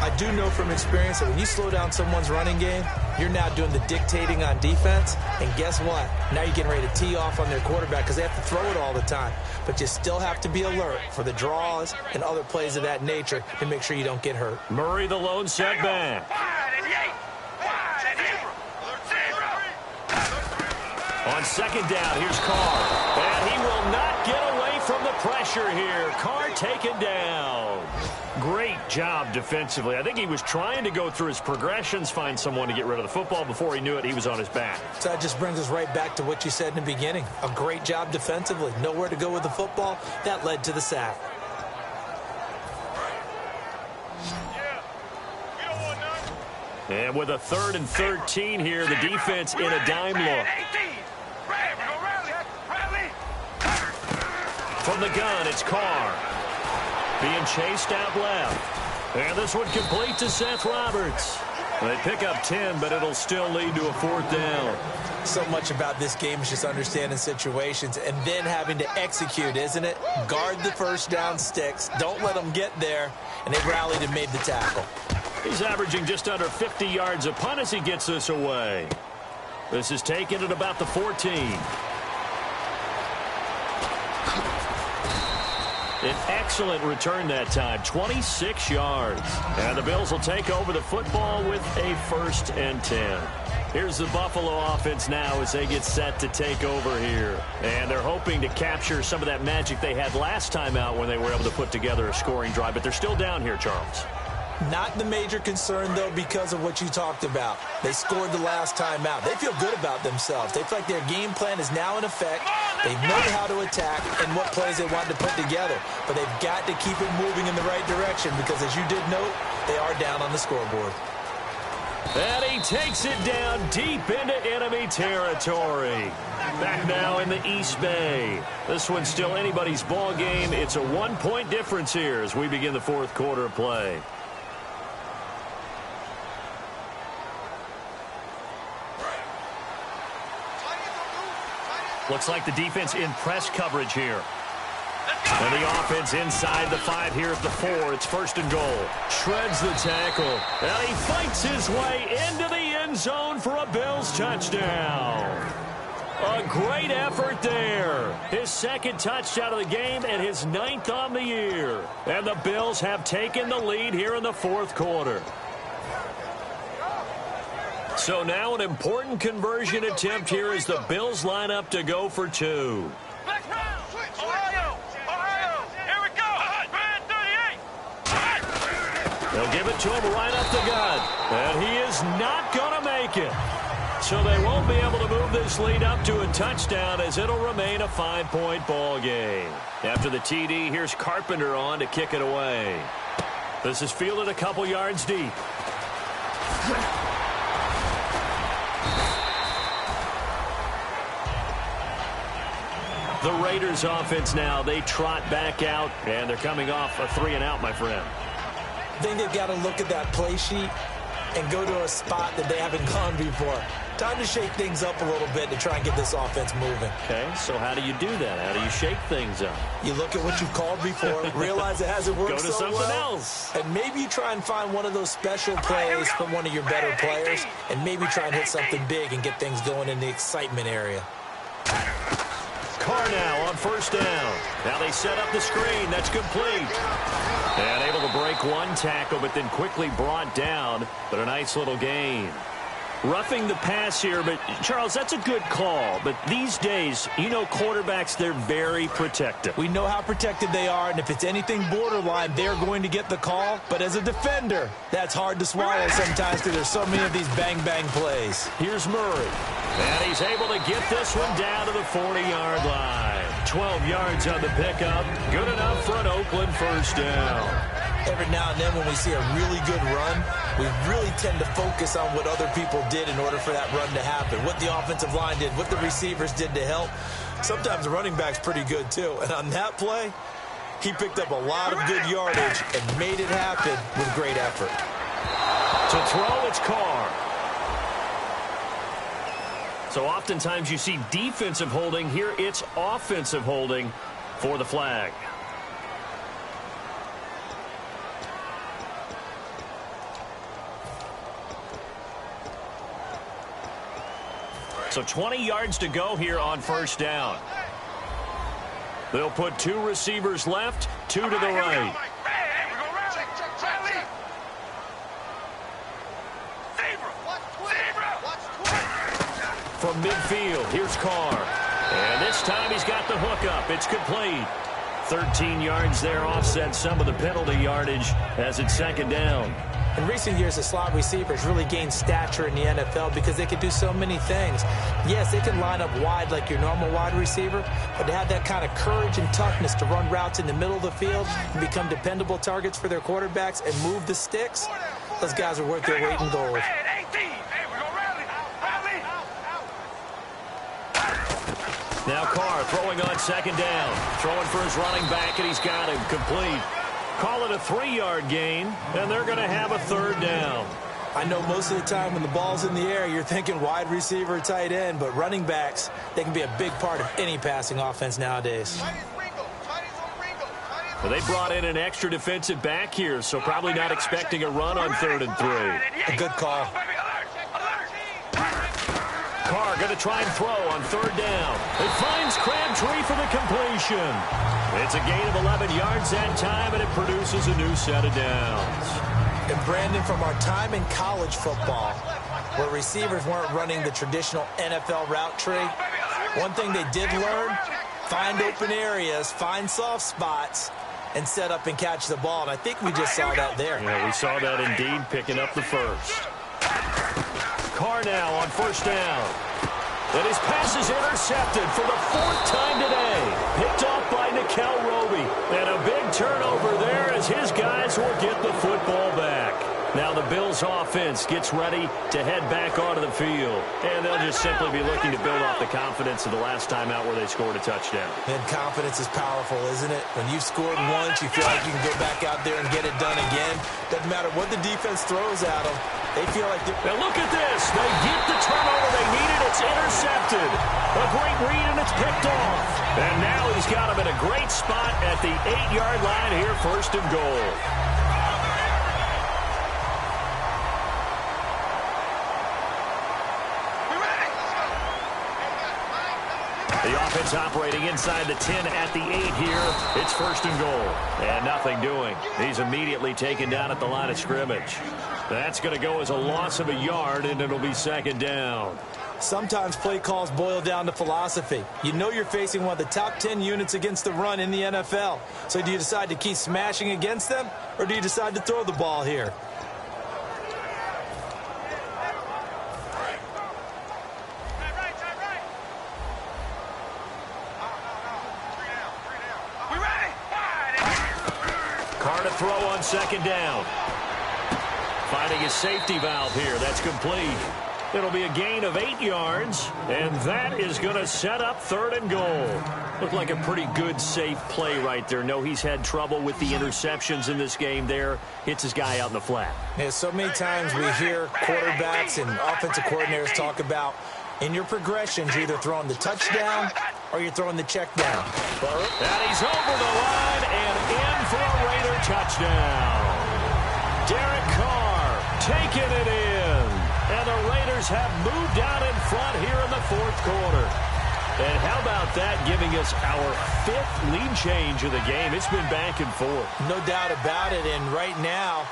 I do know from experience that when you slow down someone's running game, you're now doing the dictating on defense. And guess what? Now you're getting ready to tee off on their quarterback because they have to throw it all the time. But you still have to be alert for the draws and other plays of that nature to make sure you don't get hurt. Murray the lone setback. On second down, here's Carr. And he will not get away from the pressure here. Carr taken down. Great job defensively. I think he was trying to go through his progressions, find someone to get rid of the football. Before he knew it, he was on his back. So that just brings us right back to what you said in the beginning. A great job defensively. Nowhere to go with the football. That led to the sack. And with a 3rd and 13 here, the defense in a dime look. From the gun, it's Carr. Being chased out left. And this one complete to Seth Roberts. They pick up 10, but it'll still lead to a 4th down. So much about this game is just understanding situations and then having to execute, isn't it? Guard the first down sticks. Don't let them get there. And they rallied and made the tackle. He's averaging just under 50 yards a punt as he gets this away. This is taken at about the 14. An excellent return that time, 26 yards. And the Bills will take over the football with a 1st and 10. Here's the Buffalo offense now as they get set to take over here. And they're hoping to capture some of that magic they had last time out when they were able to put together a scoring drive. But they're still down here, Charles. Not the major concern, though, because of what you talked about. They scored the last time out. They feel good about themselves. They feel like their game plan is now in effect. They know how to attack and what plays they want to put together. But they've got to keep it moving in the right direction because, as you did note, they are down on the scoreboard. And he takes it down deep into enemy territory. Back now in the East Bay. This one's still anybody's ball game. It's a 1-point difference here as we begin the 4th quarter of play. Looks like the defense in press coverage here. And the offense inside the 5 here at the 4. It's 1st and goal. Shreds the tackle. And he fights his way into the end zone for a Bills touchdown. A great effort there. His 2nd touchdown of the game and his 9th on the year. And the Bills have taken the lead here in the 4th quarter. So now an important conversion attempt here as the Bills line up to go for 2. Ohio! Here we go! Man 38! They'll give it to him right up the gut. And he is not going to make it. So they won't be able to move this lead up to a touchdown as it'll remain a 5-point ball game. After the TD, here's Carpenter on to kick it away. This is fielded a couple yards deep. The Raiders offense now, they trot back out, and they're coming off a 3-and-out, my friend. I think they've got to look at that play sheet and go to a spot that they haven't gone before. Time to shake things up a little bit to try and get this offense moving. Okay, so how do you do that? How do you shake things up? You look at what you've called before, realize it hasn't worked so well. Go to something else. And maybe you try and find one of those special plays from one of your better players, and maybe try and hit something big and get things going in the excitement area. Carr now on 1st down. Now they set up the screen. That's complete. And able to break one tackle, but then quickly brought down. But a nice little gain. Roughing the pass here, but Charles, that's a good call. But these days, you know quarterbacks, they're very protective. We know how protected they are, and if it's anything borderline, they're going to get the call. But as a defender, that's hard to swallow sometimes because there's so many of these bang-bang plays. Here's Murray. And he's able to get this one down to the 40-yard line. 12 yards on the pickup. Good enough for an Oakland 1st down. Every now and then when we see a really good run, we really tend to focus on what other people did in order for that run to happen. What the offensive line did, what the receivers did to help. Sometimes the running back's pretty good too. And on that play, he picked up a lot of good yardage and made it happen with great effort. To throw, it's Carr. So oftentimes you see defensive holding. Here it's offensive holding for the flag. So 20 yards to go here on 1st down. They'll put 2 receivers left, 2 to the right. from midfield. Here's Carr. And this time he's got the hook up. It's complete. 13 yards there, offset some of the penalty yardage as it's second down. In recent years, the slot receivers really gained stature in the NFL because they can do so many things. Yes, they can line up wide like your normal wide receiver, but to have that kind of courage and toughness to run routes in the middle of the field and become dependable targets for their quarterbacks and move the sticks, those guys are worth their weight in gold. Now Carr throwing on second down. Throwing for his running back, and he's got him complete. Call it a 3-yard gain, and they're going to have a third down. I know most of the time when the ball's in the air, you're thinking wide receiver, tight end, but running backs, they can be a big part of any passing offense nowadays. Well, they brought in an extra defensive back here, so probably not expecting a run on 3rd and 3. A good call. Carr going to try and throw on 3rd down. It finds Crabtree for the completion. It's a gain of 11 yards that time, and it produces a new set of downs. And Brandon, from our time in college football, where receivers weren't running the traditional NFL route tree, one thing they did learn, find open areas, find soft spots, and set up and catch the ball. And I think we just saw that there. Yeah, we saw that indeed, picking up the first. Carr now on 1st down. And his pass is intercepted for the 4th time today. Picked off by Nikel Roby. And a big turnover there as his guys will get the football back. Now the Bills offense gets ready to head back onto the field. And they'll just simply be looking to build off the confidence of the last time out where they scored a touchdown. And confidence is powerful, isn't it? When you've scored once, you feel like you can go back out there and get it done again. Doesn't matter what the defense throws at them. They feel like they're... Now look at this. They get the turnover they needed. It's intercepted. A great read, and it's picked off. And now he's got him in a great spot at the 8-yard line here, 1st and goal. The offense operating inside the 10 at the 8 here. It's 1st and goal. And nothing doing. He's immediately taken down at the line of scrimmage. That's going to go as a loss of a yard, and it'll be 2nd down. Sometimes play calls boil down to philosophy. You know you're facing one of the top 10 units against the run in the NFL. So do you decide to keep smashing against them, or do you decide to throw the ball here? Carr to throw on 2nd down. Finding his safety valve here. That's complete. It'll be a gain of 8 yards, and that is going to set up 3rd and goal. Looked like a pretty good, safe play right there. No, he's had trouble with the interceptions in this game there. Hits his guy out in the flat. Yeah, so many times we hear quarterbacks and offensive coordinators talk about in your progressions, you're either throwing the touchdown or you're throwing the check down. And he's over the line and in for a Raider touchdown. Derek Carr taking it in. And the Raiders have moved out in front here in the 4th quarter. And how about that, giving us our 5th lead change of the game? It's been back and forth. No doubt about it. And right now,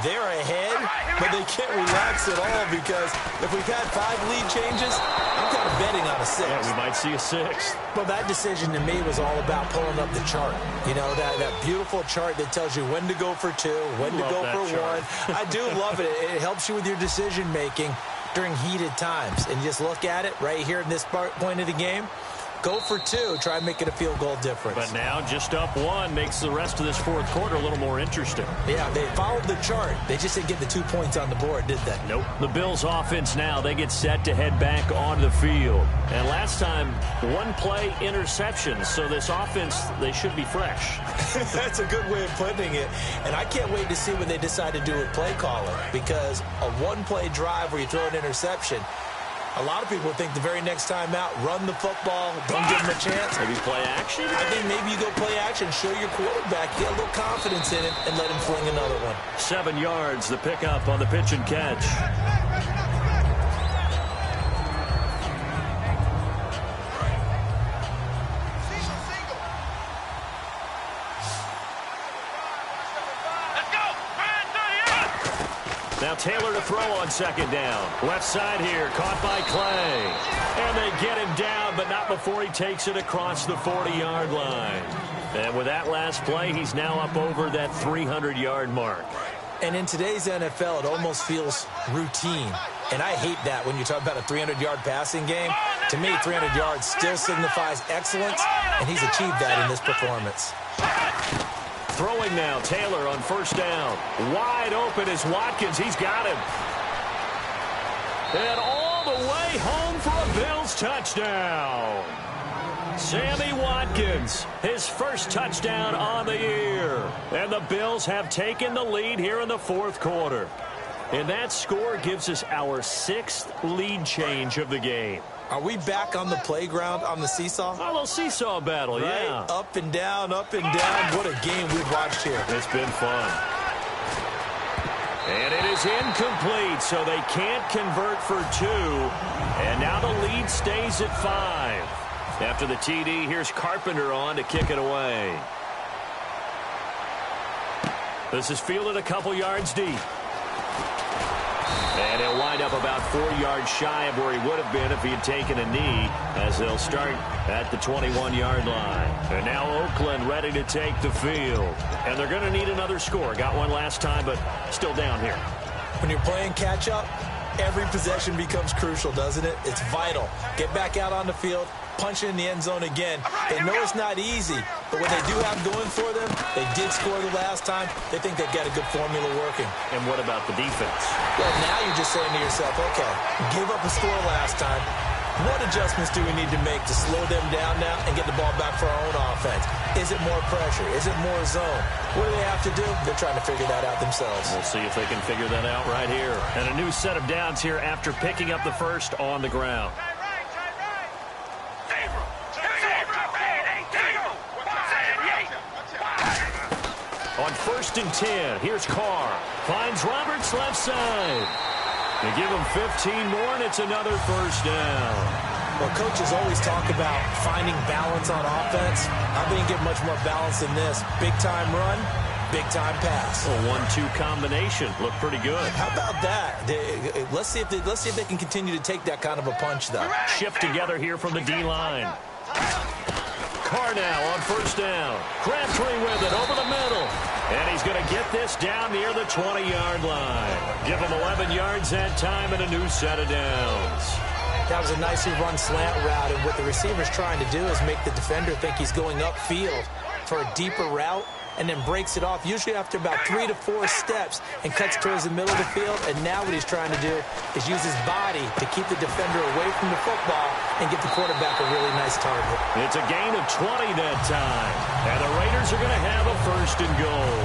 they're ahead, but they can't relax at all because if we've had 5 lead changes, I'm kind of betting on a 6th. Yeah, we might see a 6th. Well, that decision to me was all about pulling up the chart. You know, that beautiful chart that tells you when to go for 2, when to go for 1. I do love it. It helps you with your decision-making during heated times. And just look at it right here in this point of the game. Go for 2. Try and make it a field goal difference. But now just up 1 makes the rest of this 4th quarter a little more interesting. Yeah, they followed the chart. They just didn't get the 2 points on the board, did they? Nope. The Bills offense now, they get set to head back onto the field. And last time, 1-play interceptions. So this offense, they should be fresh. That's a good way of putting it. And I can't wait to see what they decide to do with play calling. Because a 1-play drive where you throw an interception, a lot of people think the very next time out, run the football, don't give them a chance. Maybe play action? I think maybe you go play action, show your quarterback, get a little confidence in it, and let him fling another one. 7 yards, the pickup on the pitch and catch. Now Taylor to throw on second down. Left side here, caught by Clay. And they get him down, but not before he takes it across the 40-yard line. And with that last play, he's now up over that 300-yard mark. And in today's NFL, it almost feels routine. And I hate that when you talk about a 300-yard passing game. To me, 300 yards still signifies excellence, and he's achieved that in this performance. Throwing now, Taylor on first down. Wide open is Watkins. He's got him. And all the way home for a Bills touchdown. Sammy Watkins, his first touchdown on the year. And the Bills have taken the lead here in the fourth quarter. And that score gives us our 6th lead change of the game. Are we back on the playground on the seesaw? A little seesaw battle, right? Yeah. Up and down, up and down. What a game we've watched here. It's been fun. And it is incomplete, so they can't convert for 2. And now the lead stays at 5. After the TD, here's Carpenter on to kick it away. This is fielded a couple yards deep. And he'll wind up about 4 yards shy of where he would have been if he had taken a knee, as they'll start at the 21-yard line. And now Oakland ready to take the field. And they're going to need another score. Got one last time, but still down here. When you're playing catch-up, every possession becomes crucial, doesn't it? It's vital. Get back out on the field, punch it in the end zone again. They know it's not easy, but what they do have going for them, they did score the last time. They think they've got a good formula working. And what about the defense? Well, now you're just saying to yourself, okay, gave up a score last time. What adjustments do we need to make to slow them down now and get the ball back for our own offense? Is it more pressure? Is it more zone? What do they have to do? They're trying to figure that out themselves. We'll see if they can figure that out right here. And a new set of downs here after picking up the first on the ground. On 1st and 10, here's Carr. Finds Roberts left side. They give him 15 more, and it's another first down. Well, coaches always talk about finding balance on offense. I didn't get much more balance than this. Big-time run, big-time pass. A 1-2 combination. Looked pretty good. How about that? Let's see if they can continue to take that kind of a punch, though. Shift together here from the D-line. Carr now on first down. Crabtree with it over the middle. And he's going to get this down near the 20-yard line. Give him 11 yards that time and a new set of downs. That was a nicely run slant route, and what the receiver's trying to do is make the defender think he's going upfield for a deeper route and then breaks it off, usually after about 3 to 4 steps, and cuts towards the middle of the field. And now what he's trying to do is use his body to keep the defender away from the football and get the quarterback a really nice target. It's a gain of 20 that time. And the Raiders are going to have a 1st and goal.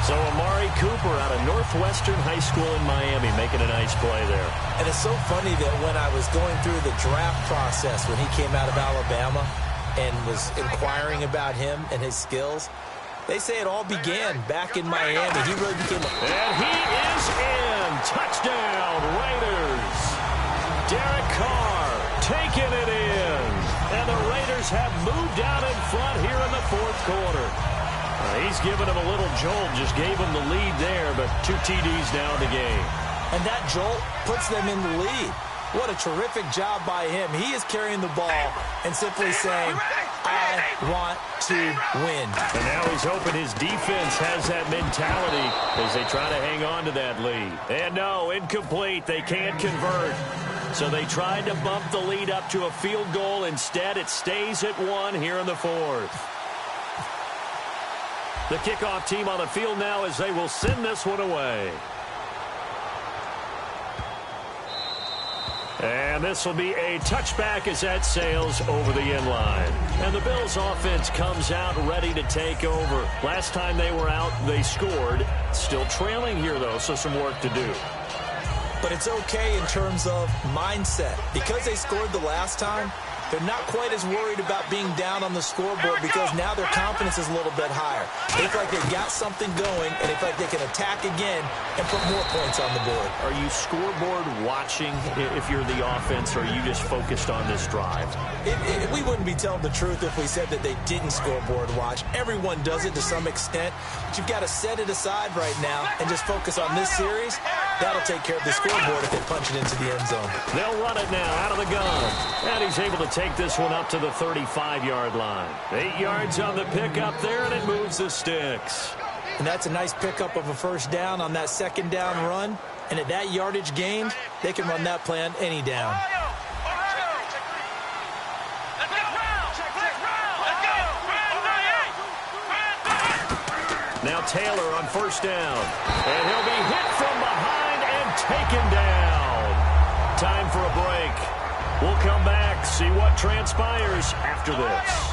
So Amari Cooper out of Northwestern High School in Miami making a nice play there. And it's so funny that when I was going through the draft process when he came out of Alabama and was inquiring about him and his skills, they say it all began back in Miami. He really became And he is in. Touchdown, Raiders. Derek Carr taking it in. And the Raiders have moved out in front here in the fourth quarter. He's given him a little jolt, just gave him the lead there, but 2 TDs now in the game. And that jolt puts them in the lead. What a terrific job by him. He is carrying the ball and simply saying, I want to win. And now he's hoping his defense has that mentality as they try to hang on to that lead. And no, incomplete. They can't convert. So they tried to bump the lead up to a field goal. Instead, it stays at 1 here in the fourth. The kickoff team on the field now as they will send this one away. And this will be a touchback as that sails over the end line. And the Bills offense comes out ready to take over. Last time they were out, they scored. Still trailing here, though, so some work to do. But it's okay in terms of mindset. Because they scored the last time, they're not quite as worried about being down on the scoreboard because now their confidence is a little bit higher. They feel like they've got something going, and they feel like they can attack again and put more points on the board. Are you scoreboard watching if you're the offense, or are you just focused on this drive? We wouldn't be telling the truth if we said that they didn't scoreboard watch. Everyone does it to some extent, but you've got to set it aside right now and just focus on this series That'll take care of the scoreboard if they punch it into the end zone. They'll run it now out of the gun. And he's able to take this one up to the 35-yard line. 8 yards on the pickup there, and it moves the sticks. And that's a nice pickup of a first down on that second down run. And at that yardage gained, they can run that play on any down. Now Taylor on first down. And he'll be hit from behind and taken down. Time for a break. We'll come back, see what transpires after this.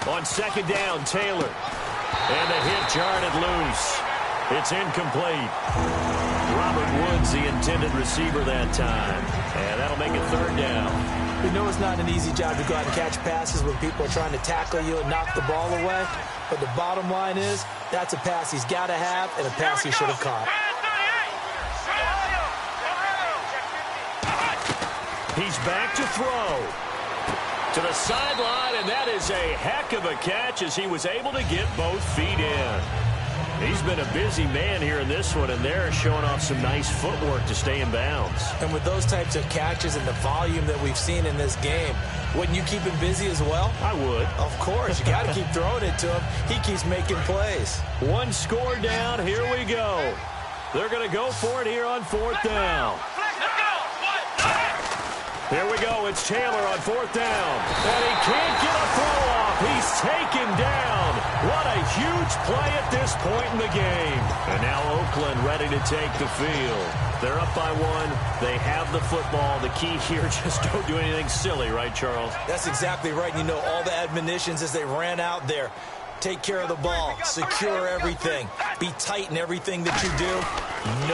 On second down, Taylor. And the hit jarred it loose. It's incomplete. Robert Woods, the intended receiver that time. And that'll make it third down. We know it's not an easy job to go out and catch passes when people are trying to tackle you and knock the ball away. But the bottom line is, that's a pass he's got to have and a pass he should have caught. He's back to throw. To the sideline, and that is a heck of a catch as he was able to get both feet in. He's been a busy man here in this one, and they're showing off some nice footwork to stay in bounds. And with those types of catches and the volume that we've seen in this game, wouldn't you keep him busy as well? I would. Of course. You got to keep throwing it to him. He keeps making plays. One score down. Here we go. They're going to go for it here on fourth down. Here we go. It's Taylor on fourth down. And he can't get a throw off. He's taken down. What a huge play at this point in the game. And now Oakland ready to take the field. They're up by one. They have the football. The key here, just don't do anything silly, right, Charles? That's exactly right. You know, all the admonitions as they ran out there. Take care of the ball. Secure everything. Be tight in everything that you do.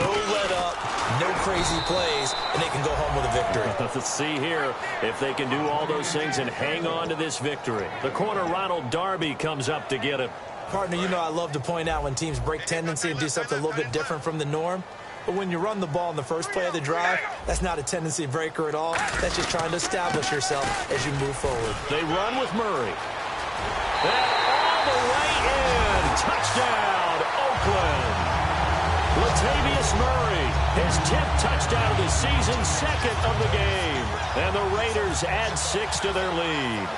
No let up. No crazy plays. And they can go home with a victory. Let's see here if they can do all those things and hang on to this victory. The corner, Ronald Darby, comes up to get it. Partner, you know I love to point out when teams break tendency and do something a little bit different from the norm. But when you run the ball in the first play of the drive, that's not a tendency breaker at all. That's just trying to establish yourself as you move forward. They run with Murray. The way in. Touchdown, Oakland. Latavius Murray, his 10th touchdown of the season, second of the game. And the Raiders add 6 to their lead.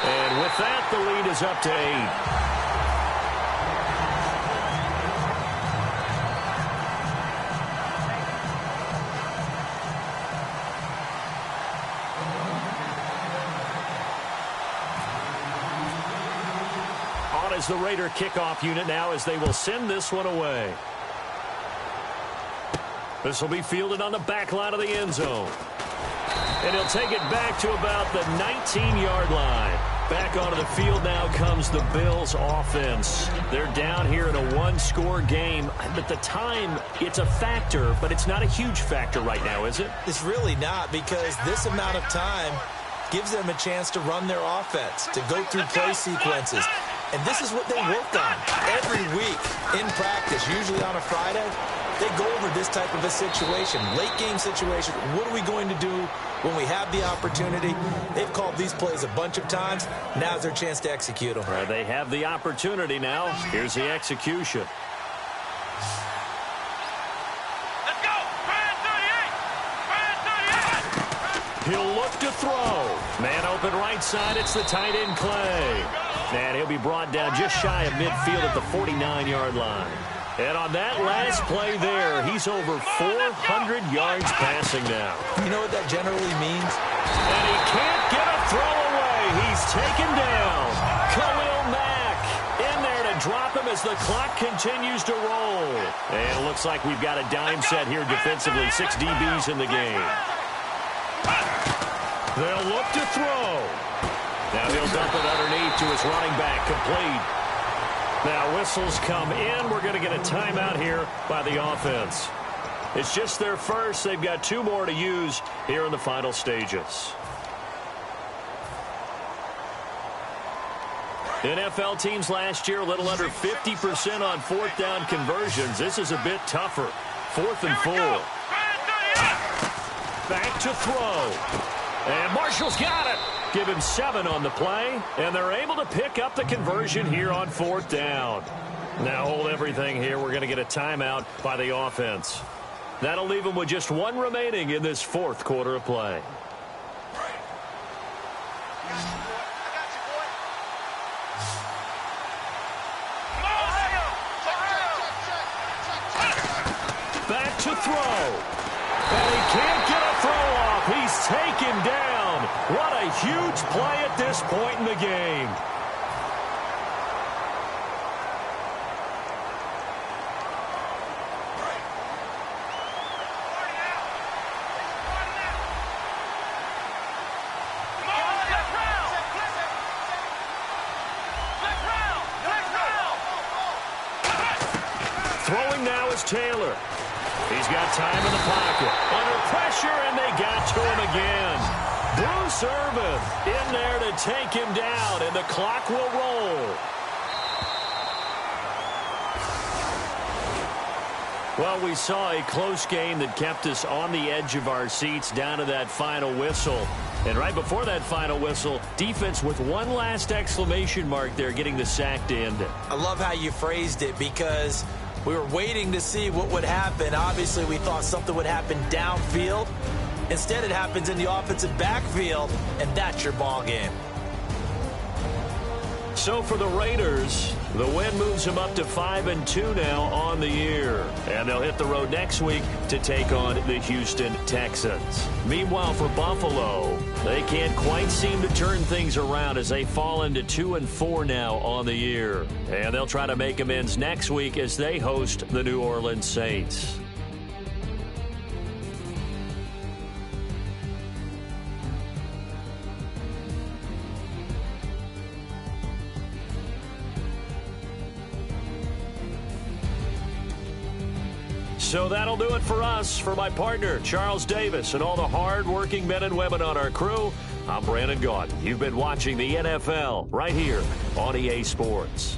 And with that, the lead is up to 8. As the Raider kickoff unit now as they will send this one away. This will be fielded on the back line of the end zone. And he'll take it back to about the 19-yard line. Back onto the field now comes the Bills offense. They're down here in a one-score game. But the time, it's a factor, but it's not a huge factor right now, is it? It's really not, because this amount of time gives them a chance to run their offense, to go through play sequences. And this is what they work on every week in practice, usually on a Friday. They go over this type of a situation, late game situation. What are we going to do when we have the opportunity? They've called these plays a bunch of times. Now's their chance to execute them. They have the opportunity now. Here's the execution. Let's go! Brand 38! He'll look to throw. Man open right side. It's the tight end Clay. And he'll be brought down just shy of midfield at the 49-yard line. And on that last play there, he's over 400 yards passing now. You know what that generally means? And he can't get a throw away. He's taken down. Khalil Mack in there to drop him as the clock continues to roll. And it looks like we've got a dime set here defensively. 6 DBs in the game. They'll look to throw. Now he'll dump it underneath to his running back, complete. Now whistles come in. We're going to get a timeout here by the offense. It's just their first. They've got 2 more to use here in the final stages. NFL teams last year a little under 50% on fourth down conversions. This is a bit tougher. 4th and 4. Back to throw. And Marshall's got it. Give him 7 on the play, and they're able to pick up the conversion here on 4th down. Now hold everything here. We're going to get a timeout by the offense. That'll leave them with just 1 remaining in this 4th quarter of play. Back to throw. And he can't get a throw off. He's taken down. What a huge play at this point in the game. Throwing now is Taylor. He's got time in the pocket. Under pressure, and they got to him again. Bruce Irvin in there to take him down, and the clock will roll. Well, we saw a close game that kept us on the edge of our seats down to that final whistle. And right before that final whistle, defense with one last exclamation mark there, getting the sack to end it. I love how you phrased it, because we were waiting to see what would happen. Obviously, we thought something would happen downfield. Instead, it happens in the offensive backfield, and that's your ball game. So for the Raiders, the win moves them up to 5-2 now on the year. And they'll hit the road next week to take on the Houston Texans. Meanwhile, for Buffalo, they can't quite seem to turn things around as they fall into 2-4 now on the year. And they'll try to make amends next week as they host the New Orleans Saints. So that'll do it for us. For my partner, Charles Davis, and all the hard-working men and women on our crew, I'm Brandon Gaudin. You've been watching the NFL right here on EA Sports.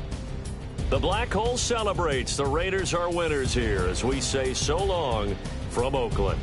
The Black Hole celebrates. The Raiders are winners here as we say so long from Oakland.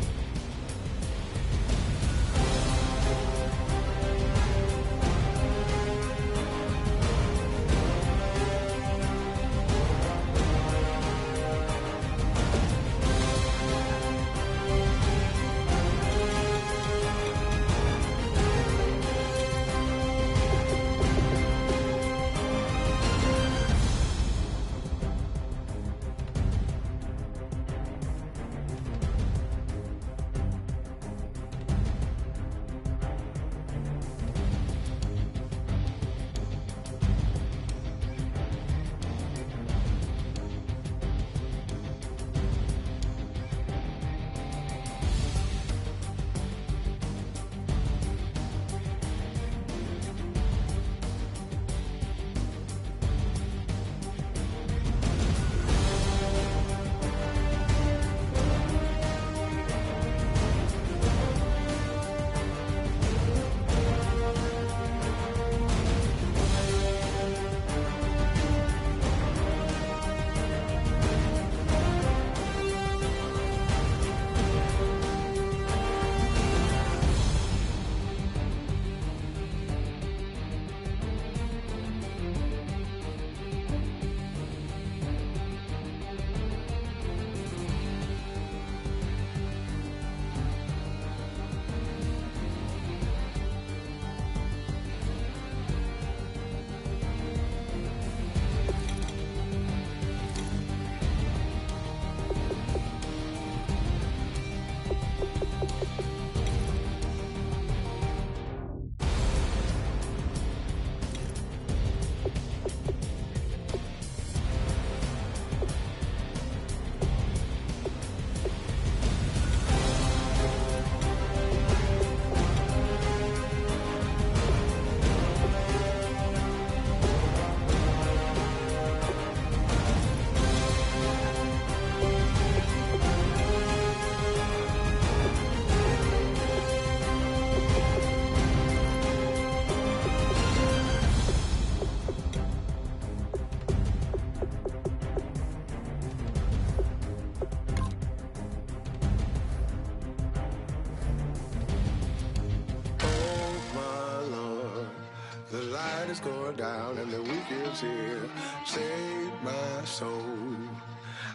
is going down and the weekend's here. Save my soul.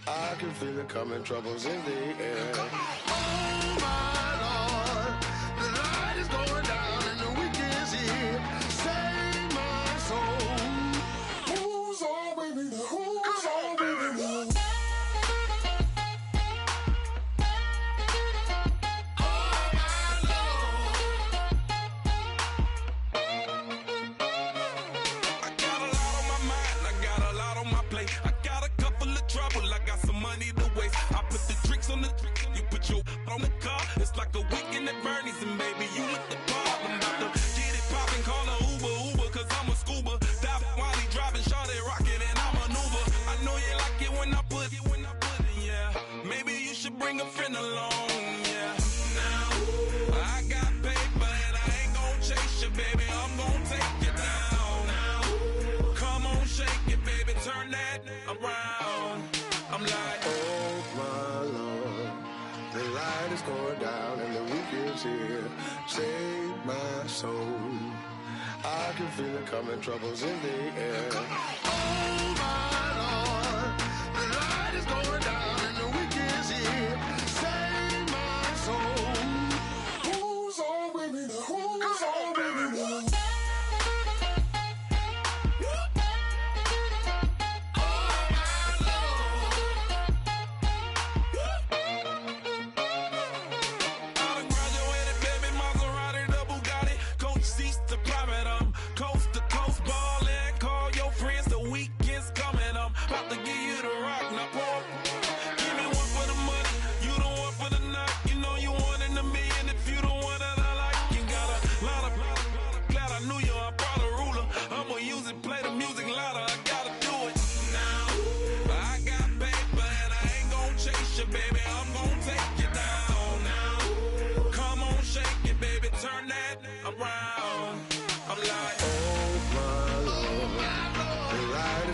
I can feel it coming, troubles in the air. Oh my Lord, the light is going down and the weekend's here. Save my soul. Who's on with me? Who's on with me? On the car, it's like a weekend at Bernie's, and baby, you look the part. I'm about to get it poppin', call a Uber, cause I'm a scuba. Dive while he driving, shawty rockin', and I maneuver. I know you like it when I put it, yeah. Maybe you should bring a friend along, yeah. Now, I got paper and I ain't gon' chase you, baby, I'm gon' take you down. Now, come on, shake it, baby, turn that around. I'm like, oh my Lord, the light is going down and the weekend's here. Save my soul. I can feel it coming, troubles in the air. Oh my Lord, the light is going down and the weekend's here. Save my soul. Who's on with me? Who's on with me?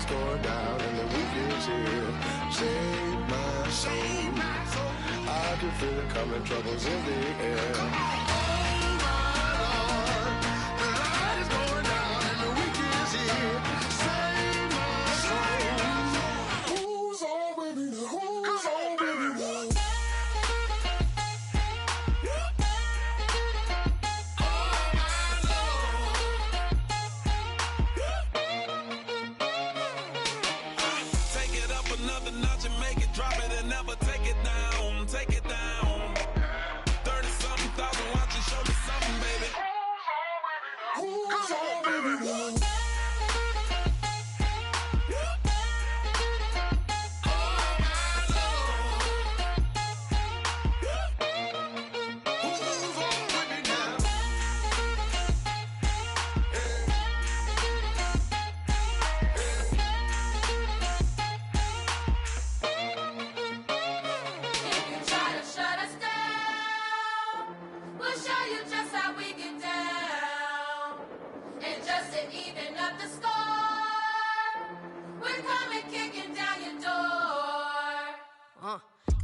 Going down and the weekend's here. Save my soul. I can feel it coming, troubles in the air. Oh my Lord, the light is going down and the weekend's here. Save my soul. Who's on with me? Who's on with me? another notch and make it drop it and never take it down. Take it down. 30-something thousand watching, show me something, baby. Who's on, baby?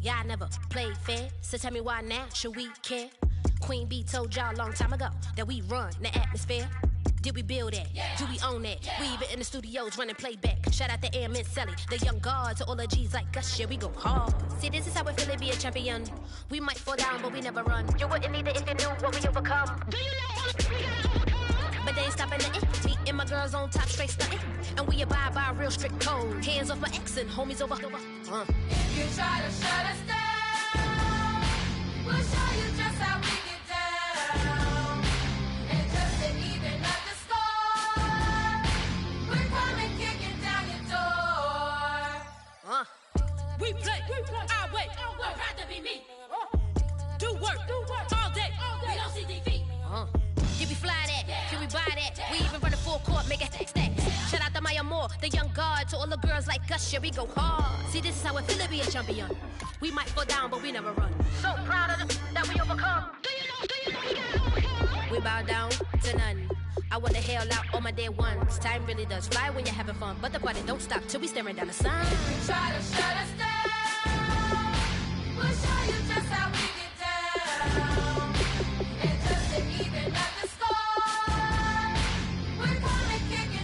Y'all never played fair, so tell me why now should we care? Queen Bee told y'all a long time ago that we run the atmosphere. Did we build that? Yeah. Do we own that? Yeah. We even in the studios running playback. Shout out to Airman Sally, the young guard, to all the G's like us. Yeah, we go hard. See, this is how we feel to be a champion. We might fall down, but we never run. You wouldn't need it if you knew what we overcome. Do you know what we gotta overcome? But they ain't stopping nothing. Me and my girls on top, straight stunting. And we abide by a real strict code. Hands off my ex and homies over. If you try to shut us down, we'll show you just how we get down. And just to even up the score, we're coming kicking down your door. We play our way. I'd rather be me. Do work all day. We don't see defeat. Did we fly that? Can we buy that? We even run a full court, make it stack. Shout out to Maya Moore, the young guard, to all the girls like us. Yeah, we go hard. See, this is how it feel to be a champion. We might fall down, but we never run. So proud of them that we overcome. Do you know we gotta overcome? We bow down to none. I want to hail out all my dead ones. Time really does fly when you're having fun, but the party don't stop till we staring down the sun. If you try to shut us down, we'll show you just how we get down. And just to even up the score, we're coming kicking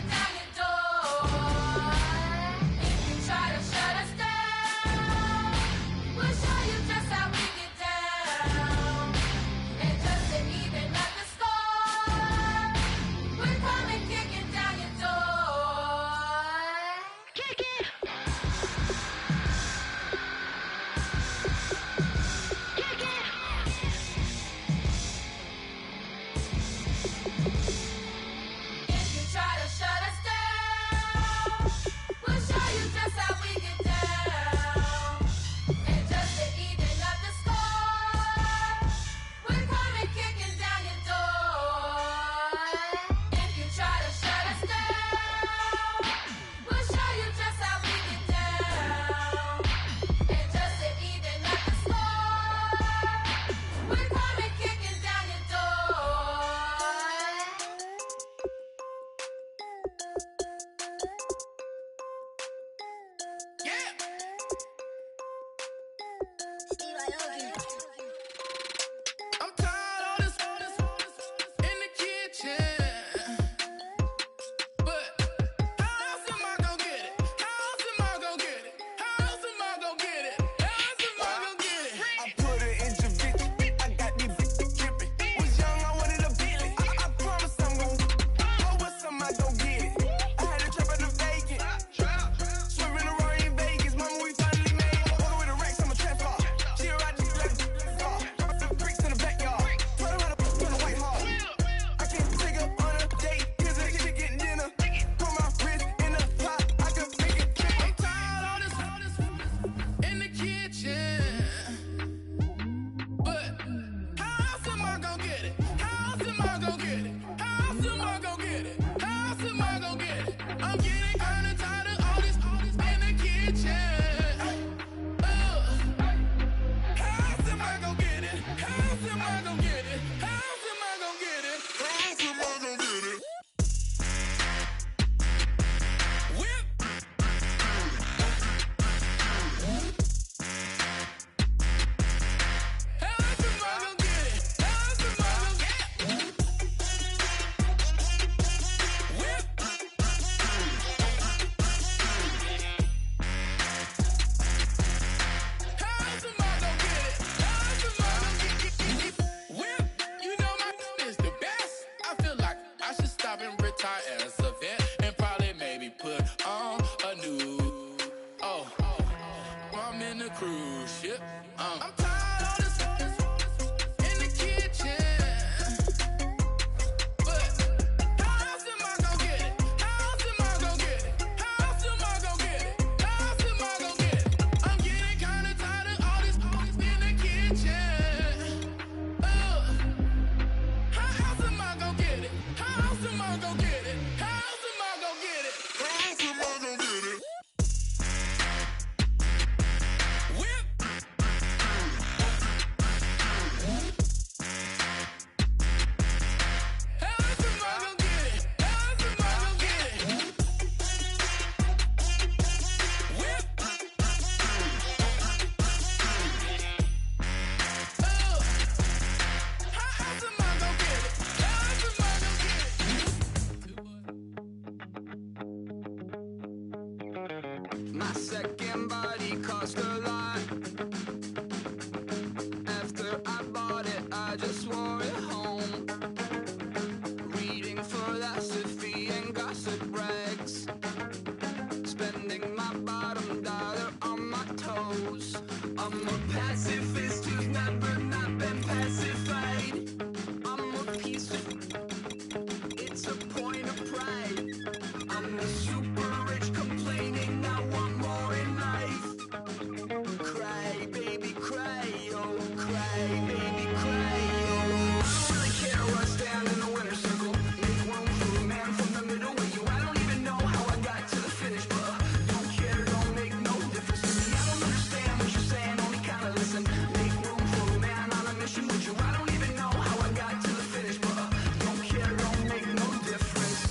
My second body cost a lot. After I bought it, I just wore it home. Reading philosophy and gossip rags. Spending my bottom dollar on my toes. I'm a pacifist who's never not been pacified. I'm a piece of... It's a point of pride. I'm the super rich complaining I want more in life. Cry, baby, cry, oh, cry, baby, cry, oh. I don't really care what's down in the winner's circle. Make room for a man from the middle with you. I don't even know how I got to the finish, but don't care, don't make no difference to me. I don't understand what you're saying, only kinda listen. Make room for a man on a mission with you. I don't even know how I got to the finish, but don't care, don't make no difference.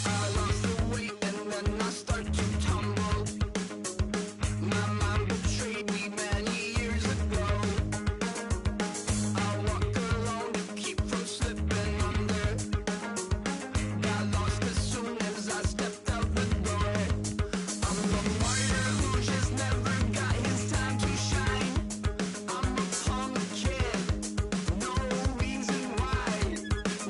I lost the weight and then I start to tumble. My mind betrayed me many years ago. I walk alone to keep from slipping under. Got lost as soon as I stepped out the door. I'm a martyr who just never got his time to shine. I'm a punk kid, no reason why.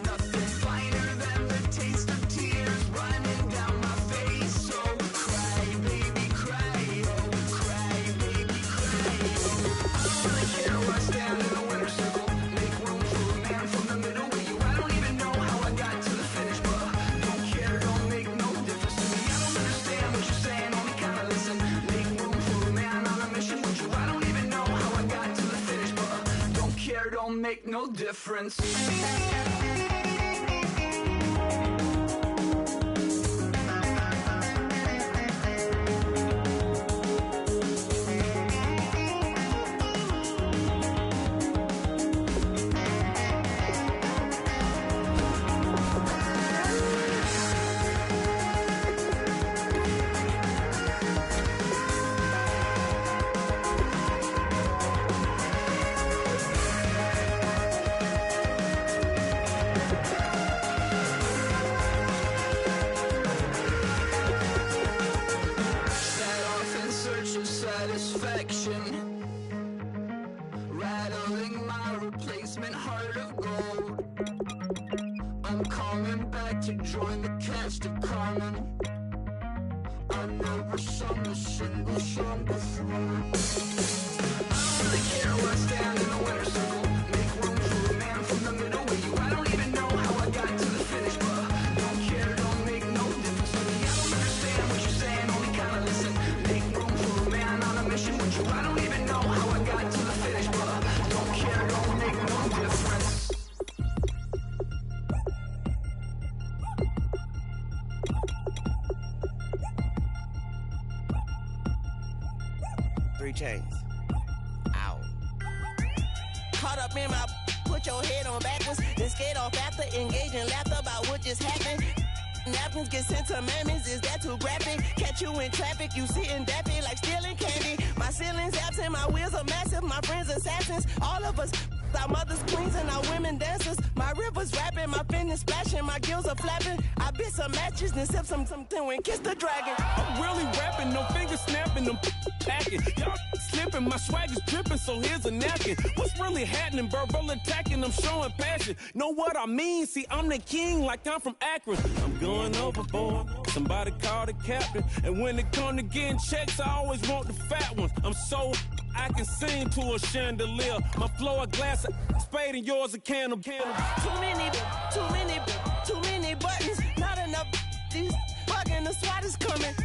Nothing finer than the taste of tears running down my face. So cry, baby, cry, oh, cry, baby, cry, oh. I don't really care what's down in the winner's circle. Make room for a man from the middle with you. I don't even know how I got to the finish, but don't care, don't make no difference to me. I don't understand what you're saying, only kinda listen. Make room for a man on a mission with you. I don't even know how I got to the finish, but don't care, don't make no difference. Set off in search of satisfaction, rattling my replacement heart of gold. I'm coming back to join the cast of Carmen. I never sung a single song before. I don't really care what's down in the winner's circle. Make room for a man from the middle with you. I don't even know how I got to the finish, but don't care, don't make no difference to me. I don't understand what you're saying, only kinda listen. Make room for a man on a mission with you. I don't even know how I got to the finish, but don't care, don't make no difference. 3 chains. Ow. Caught up in my... Put your head on backwards. Then skate off after engaging laughter about what just happened. Napkins get sent to mammies, is that too graphic? Catch you in traffic, you sitting daffy like stealing candy. My ceiling's absent, my wheels are massive, my friends assassins. All of us, our mothers queens and our women dancers. My rivers rapping, my finish splashing, my gills are flapping. I bit some matches, then sip something and kiss the dragon. I'm really rapping, no fingers snapping, I'm packing. Y'all slipping, my swag is dripping, so here's a napkin. What's really happening? Verbal attacking, I'm showing passion. Know what I mean? See, I'm the king like I'm from Akron. I'm going overboard, somebody call the captain. And when it come to getting checks, I always want the fat ones. I'm so I can sing to a chandelier. My flow a glass of spade and yours a can of Too many buttons, not enough. These bugging, the SWAT is coming.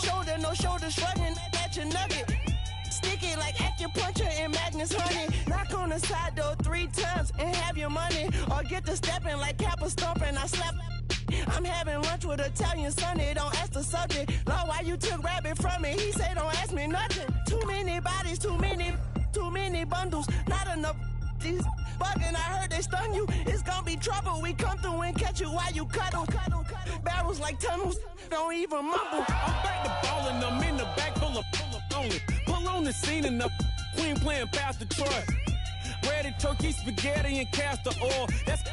Shoulder, no shoulder shrugging at your nugget. Sticky like acupuncture in Magnus honey. Knock on the side door 3 times and have your money. Or get to stepping like Kappa stomping. I slap. I'm having lunch with Italian Sonny. Don't ask the subject. Lord, why you took rabbit from me? He said don't ask me nothing. Too many bodies, too many bundles. Not enough. These bugging, I heard they stung you. It's gonna be trouble. We come through and catch you while you cuddle. Barrels like tunnels. Don't even mumble. I'm back to ballin', I'm in the back full of only. Pull on the scene and the queen playing Pastor Troy. Ready turkey, spaghetti, and castor oil. That's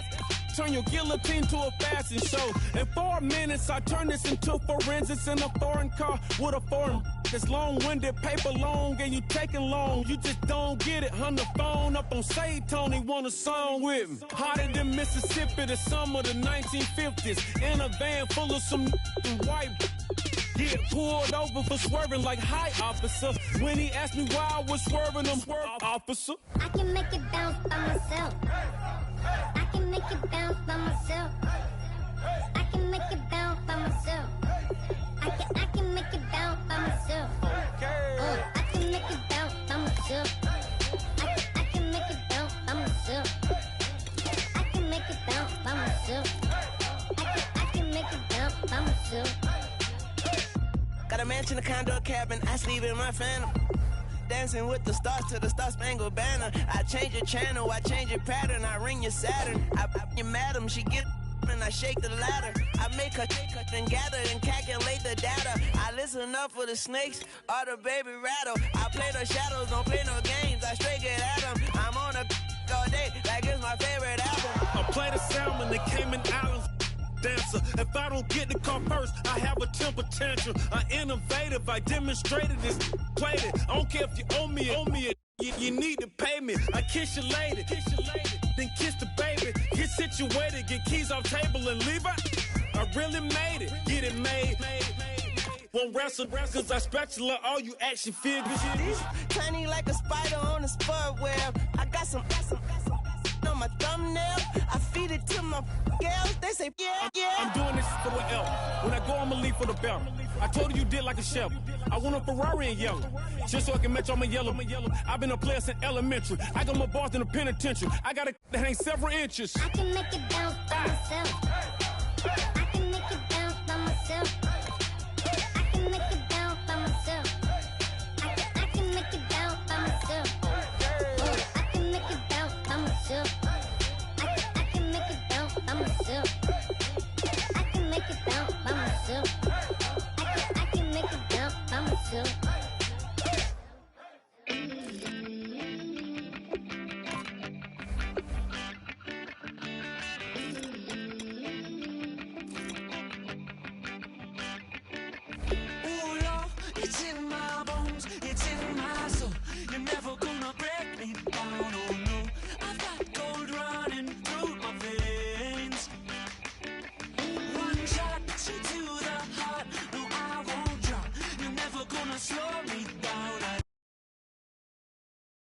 turn your guillotine to a fashion show. In 4 minutes, I turn this into forensics in a foreign car with a foreign. It's long-winded, paper long, and you taking long. You just don't get it. On the phone up on Say Tony, want a song with me. Hotter than Mississippi, the summer of the 1950s. In a van full of some white. Get pulled over for swerving like hi, officer. When he asked me why I was swerving, I'm swerving, officer. I can make it bounce by myself. I can make it bounce by myself. I can make it bounce by myself. I can make it bounce by myself. I can make it bounce by myself. I can make it bounce by myself. I can make it bounce by myself. I can make it bounce by myself. Got a mansion, a condo, a cabin, I sleep in my phantom. Dancing with the stars to the Star-Spangled Banner. I change your channel, I change your pattern, I ring your Saturn. I your madam, she get and I shake the ladder. I make her and gather and calculate the data. I listen up for the snakes or the baby rattle. I play the shadows, don't play no games, I straight get at them. I'm on a all day, like it's my favorite album. I play the salmon, the Cayman Islands dancer. If I don't get the car first, I have a temper tantrum. I innovative, I demonstrated this, played it. I don't care if you owe me it. You need to pay me. I kiss your lady, then kiss the baby. Get situated, get keys off table and leave her. I really made it, get it made. Won't wrestle, cause I spatula all you action figures. Tiny like a spider on a spud web. I got some on my thumbnail. I feed it to my girls. They say, yeah. I'm doing this for the L. When I go, I'ma leave for the belt. I told you did like a chef. I want a Ferrari in yellow, just so I can match all my yellow. I've been a player since elementary. I got more bars than a penitentiary. I got a that ain't several inches. I can make it bounce by myself. I can make it bounce by myself.